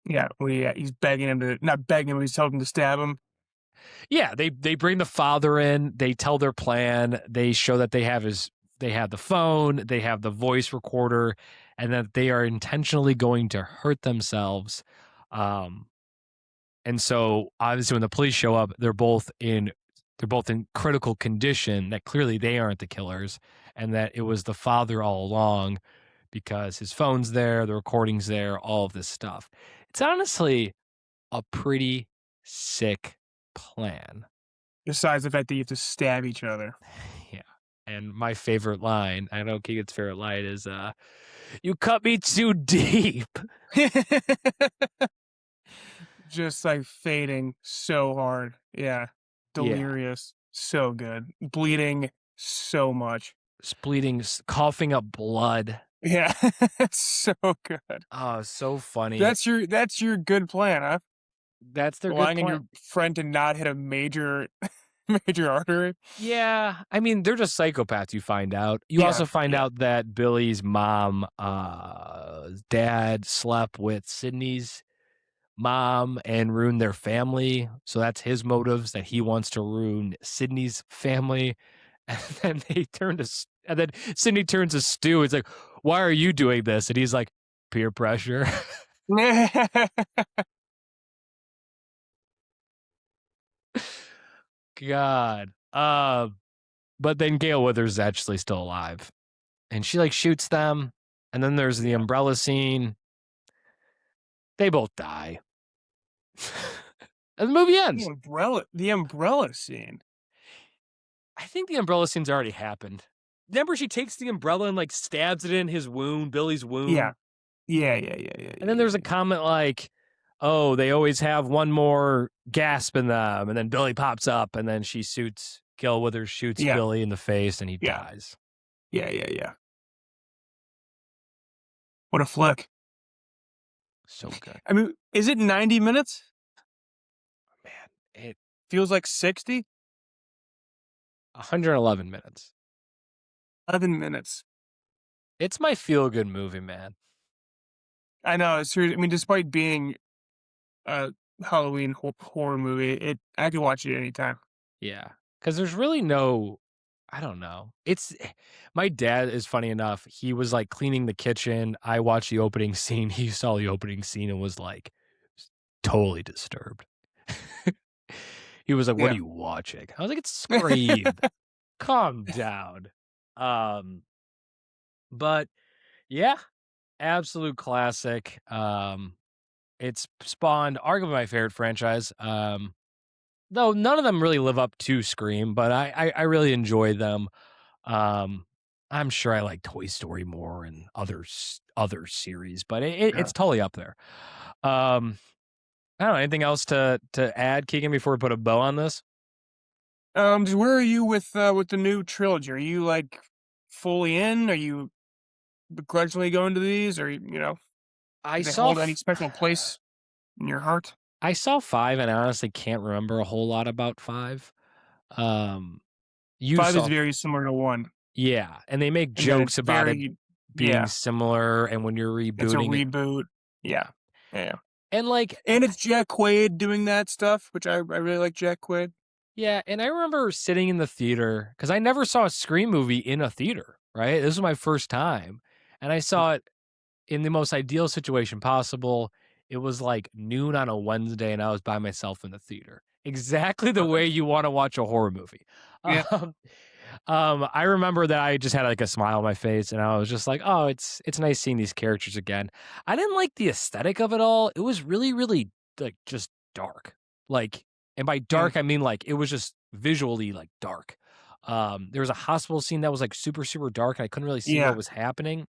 Yeah, he's begging him to, not begging him, he's telling him to stab him. Yeah, they bring the father in, they tell their plan, they show that they have the phone, they have the voice recorder, and that they are intentionally going to hurt themselves. And so obviously when the police show up, they're both in critical condition, that clearly they aren't the killers, and that it was the father all along because his phone's there, the recording's there, all of this stuff. It's honestly a pretty sick plan. Besides the fact that you have to stab each other. Yeah. And my favorite line, I know Keegan's favorite line is, you cut me too deep. Just like fading so hard. Yeah. Delirious. Yeah. So good. Bleeding so much. Bleeding, coughing up blood. Yeah. It's so good. Oh, so funny. That's your good plan, huh? That's their Relying good plan. on your friend to not hit a major major artery. Yeah, I mean, they're just psychopaths, you find out. You also find out that Billy's mom, dad slept with Sydney's mom and ruined their family. So that's his motives, that he wants to ruin Sydney's family. And then and then Sydney turns to Stu. It's like, why are you doing this? And he's like, peer pressure. God. But then Gail Withers is actually still alive. And she like shoots them. And then there's the umbrella scene. They both die. And the movie ends. The umbrella scene. I think the umbrella scene's already happened. Remember, she takes the umbrella and like stabs it in his wound, Billy's wound. Yeah. And then there's a comment like, "Oh, they always have one more gasp in them," and then Billy pops up, and then Gail Withers shoots Billy in the face, and he dies. Yeah. What a flick! So good. I mean, is it 90 minutes? Man, it feels like 60. 111 minutes. 11 minutes. It's my feel-good movie, man. I know. Seriously, I mean, despite being a Halloween horror movie, I could watch it anytime. Yeah, because there's really no, I don't know. My dad is funny enough. He was like cleaning the kitchen. I watched the opening scene. He saw the opening scene and was like totally disturbed. He was like, "What are you watching?" I was like, "It's Scream." Calm down. But yeah, absolute classic. It's spawned arguably my favorite franchise. Though none of them really live up to Scream, but I really enjoy them. I'm sure I like Toy Story more and other series, but it's totally up there. I don't know, anything else to add, Keegan, before we put a bow on this? Where are you with the new trilogy? Are you like fully in? Are you begrudgingly going to these, or do they hold any special place in your heart? I saw 5, and I honestly can't remember a whole lot about 5. 5 is very similar to 1. Yeah, and they make jokes about it being similar, and when you're rebooting it's a reboot. Yeah. And it's Jack Quaid doing that stuff, which I really like Jack Quaid. Yeah, and I remember sitting in the theater, because I never saw a Scream movie in a theater, right? This was my first time, and I saw it in the most ideal situation possible. It was like noon on a Wednesday, and I was by myself in the theater. Exactly the way you want to watch a horror movie. Yeah. I remember that I just had like a smile on my face, and I was just like, "Oh, it's nice seeing these characters again." I didn't like the aesthetic of it all. It was really, really like just dark. Like, and by dark, I mean like it was just visually like dark. There was a hospital scene that was like super, super dark, and I couldn't really see what was happening.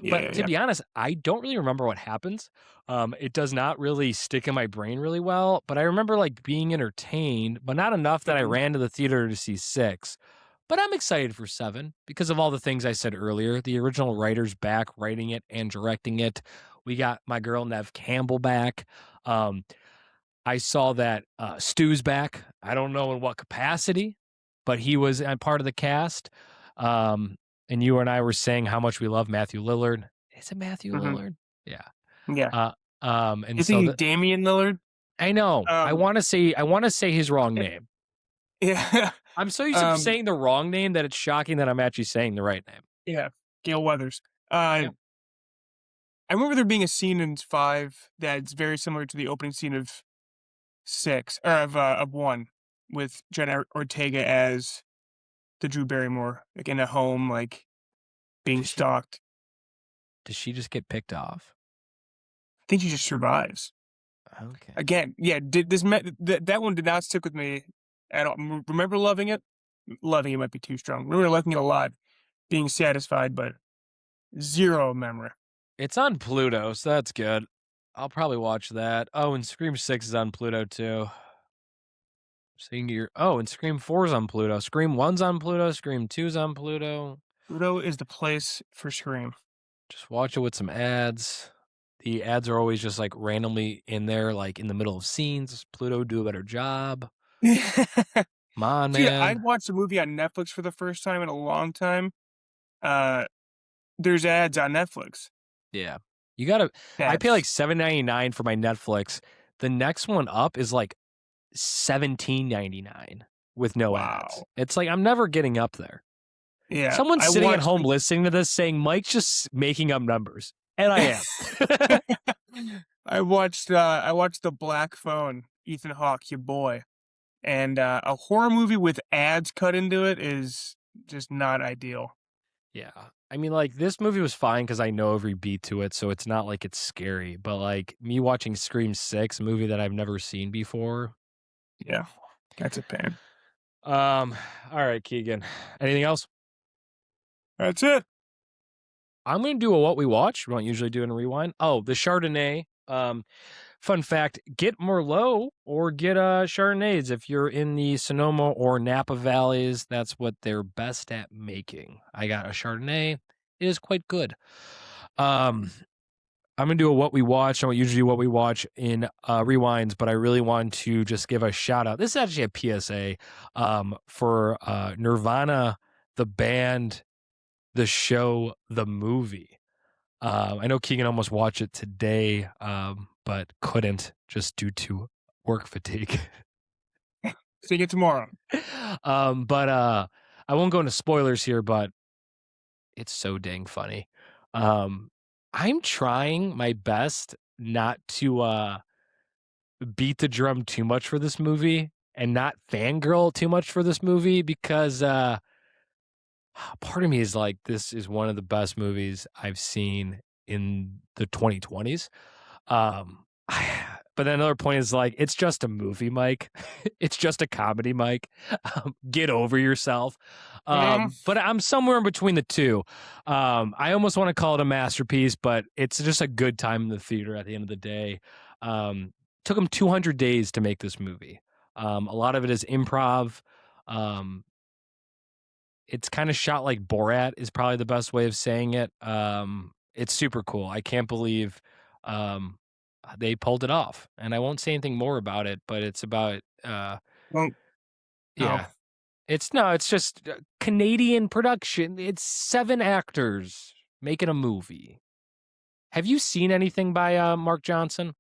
But to be honest, I don't really remember what happens. It does not really stick in my brain really well, but I remember like being entertained, but not enough that I ran to the theater to see 6. But I'm excited for 7 because of all the things I said earlier. The original writer's back writing it and directing it. We got my girl Nev Campbell back. I saw that Stu's back. I don't know in what capacity, but he was part of the cast. And you and I were saying how much we love Matthew Lillard. Is it Matthew Lillard? Yeah. Yeah. And is he Damian Lillard? I know. I want to say his wrong name. Yeah. I'm so used to saying the wrong name that it's shocking that I'm actually saying the right name. Yeah. Gail Weathers. I remember there being a scene in 5 that's very similar to the opening scene of 6, or of 1, with Jenna Ortega as the Drew Barrymore, like in a home, like being stalked. Does she just get picked off? I think she just survives. Okay. Again, that one did not stick with me at all. Remember loving it? Loving it might be too strong. Remember liking it a lot, being satisfied, but zero memory. It's on Pluto, so that's good. I'll probably watch that. Oh, and Scream 6 is on Pluto too. And Scream 4's on Pluto. Scream 1's on Pluto. Scream 2's on Pluto. Pluto is the place for Scream. Just watch it with some ads. The ads are always just like randomly in there, like in the middle of scenes. Pluto do a better job. Come on, Dude, I man. watched a movie on Netflix for the first time in a long time. There's ads on Netflix. Yeah. You gotta I pay like That's $7.99 for my Netflix. The next one up is like $17.99 with no ads. wow. It's like I'm never getting up there. Yeah, Someone's I sitting at watched home the listening to this saying Mike's just making up numbers. And I am. I watched The Black Phone, Ethan Hawke, your boy, and, a horror movie with ads cut into it is just not ideal. Yeah. I mean, like, this movie was fine because I know every beat to it, so it's not like it's scary. But, like, me watching Scream VI, a movie that I've never seen before. Yeah, that's a pain. All right, Keegan. Anything else? That's it. I'm going to do a What We Watch. We don't usually do in a rewind. Oh, the Chardonnay. Fun fact, get Merlot or get Chardonnays if you're in the Sonoma or Napa Valleys. That's what they're best at making. I got a Chardonnay. It is quite good. I'm going to do a What We Watch. I don't usually do What We Watch in Rewinds, but I really want to just give a shout out. This is actually a PSA for Nirvana, the band, the show, the movie. I know Keegan almost watched it today, but couldn't just due to work fatigue. See you tomorrow. But I won't go into spoilers here, but it's so dang funny. I'm trying my best not to beat the drum too much for this movie and not fangirl too much for this movie because part of me is like, this is one of the best movies I've seen in the 2020s. But then another point is like, it's just a movie, Mike. It's just a comedy, Mike. Get over yourself. But I'm somewhere in between the two. I almost want to call it a masterpiece, but it's just a good time in the theater at the end of the day. Took them 200 days to make this movie. A lot of it is improv. It's kind of shot like Borat is probably the best way of saying it. It's super cool. I can't believe they pulled it off. And I won't say anything more about it, but it's about Well, yeah. no. It's just Canadian production. It's 7 actors making a movie. Have you seen anything by Mark Johnson?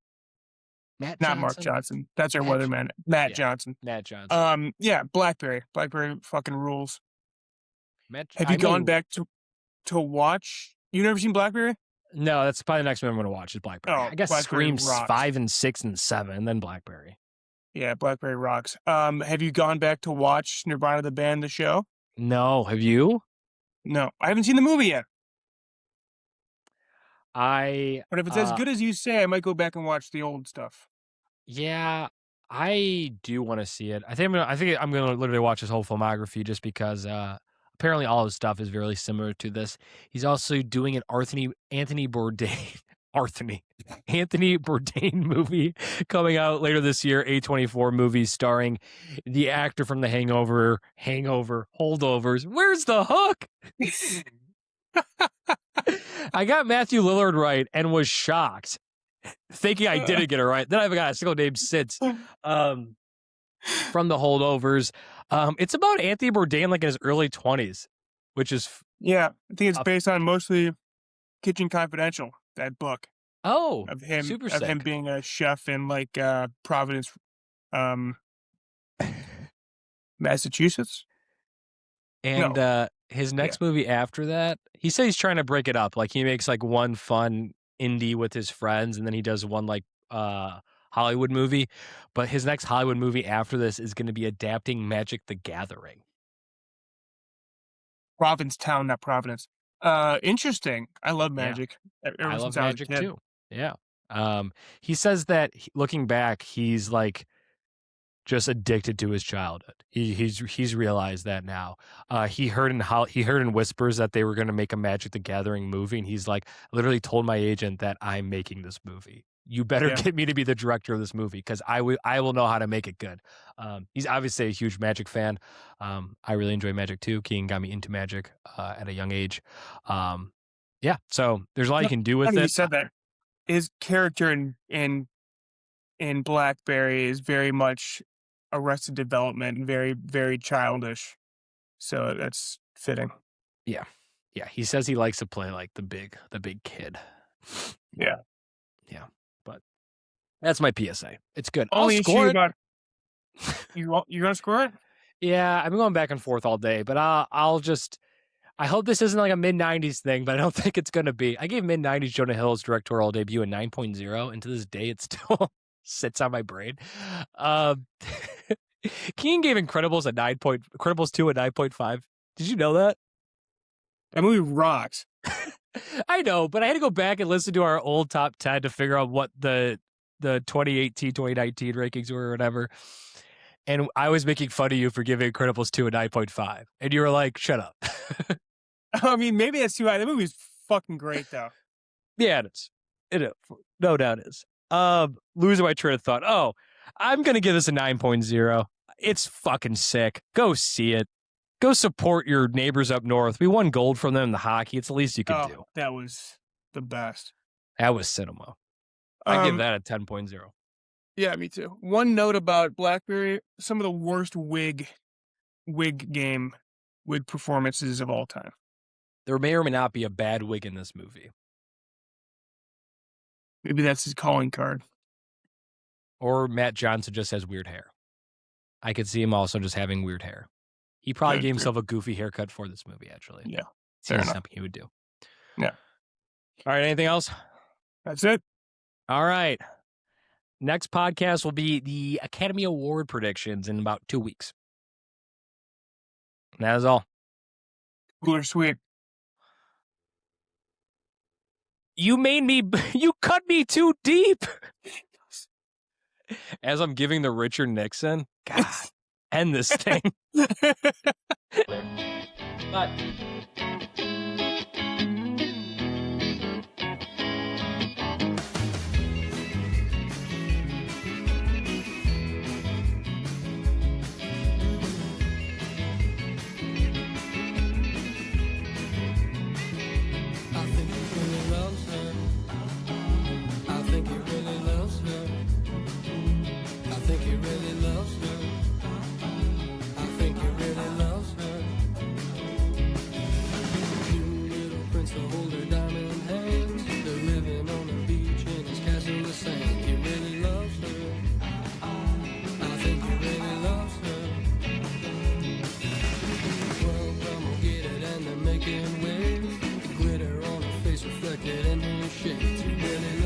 Matt Not Johnson? Mark Johnson. That's our Matt- weatherman, Matt yeah. Johnson. Matt Johnson. Yeah, Blackberry. Blackberry fucking rules. Matt, Have you gone back to watch? You never seen Blackberry? No, that's probably the next one I'm going to watch is Blackberry. Oh, I guess Blackberry Screams rocks. 5 and 6 and 7, and then Blackberry. Yeah, Blackberry rocks. Have you gone back to watch Nirvana the band, the show? No, have you? No, I haven't seen the movie yet. But if it's as good as you say, I might go back and watch the old stuff. Yeah, I do want to see it. I think I'm gonna literally watch his whole filmography just because apparently all his stuff is very similar to this. He's also doing an Anthony Bourdain Anthony Bourdain movie coming out later this year, A24 movie starring the actor from The Hangover, Holdovers. Where's the hook? I got Matthew Lillard right and was shocked, thinking I didn't get it right. Then I've got a single name since from The Holdovers. It's about Anthony Bourdain like in his early 20s, which is yeah, I think it's based on mostly Kitchen Confidential, that book. Oh, of him super of sick. him being a chef in like Providence, Massachusetts. And his next movie after that, he said he's trying to break it up. Like he makes like one fun indie with his friends, and then he does one like Hollywood movie. But his next Hollywood movie after this is going to be adapting Magic the Gathering. Provincetown, not Providence. Interesting. I love Magic. I love Magic too. Yeah. He says that looking back, he's like just addicted to his childhood. He's realized that now. He heard in whispers that they were going to make a Magic the Gathering movie, and he's like, literally told my agent that I'm making this movie. You better get me to be the director of this movie because I will know how to make it good. He's obviously a huge Magic fan. I really enjoy Magic too. Keegan got me into Magic at a young age. Yeah, so there's a lot you can do with it. You said that his character in Blackberry is very much Arrested Development and very, very childish. So that's fitting. Yeah. Yeah. He says he likes to play like the big kid. Yeah. Yeah. But that's my PSA. It's good. Only I'll score issue it. about you're gonna score it? Yeah, I've been going back and forth all day, but I'll just. I hope this isn't like a mid-90s thing, but I don't think it's going to be. I gave mid-90s Jonah Hill's directorial debut a 9.0, and to this day, it still sits on my brain. Keen gave Incredibles a 9. Incredibles 2 a 9.5. Did you know that? That movie rocks. I know, but I had to go back and listen to our old top 10 to figure out what the 2018, 2019 rankings were or whatever. And I was making fun of you for giving Incredibles 2 a 9.5. And you were like, shut up. I mean, maybe that's too high. The movie's fucking great, though. Yeah, it is. It is. No doubt it is. Losing my train of thought. Oh, I'm going to give this a 9.0. It's fucking sick. Go see it. Go support your neighbors up north. We won gold from them in the hockey. It's the least you could do. That was the best. That was cinema. I give that a 10.0. Yeah, me too. One note about Blackberry, some of the worst wig performances of all time. There may or may not be a bad wig in this movie. Maybe that's his calling card. Or Matt Johnson just has weird hair. I could see him also just having weird hair. He probably gave himself a goofy haircut for this movie, actually. Yeah. Seems something he would do. Yeah. All right, anything else? That's it. All right. Next podcast will be the Academy Award predictions in about 2 weeks. And that is all. Cool or sweet? You cut me too deep. As I'm giving the Richard Nixon. God, end this thing. Bye. Glitter on her face reflected in her shades. You really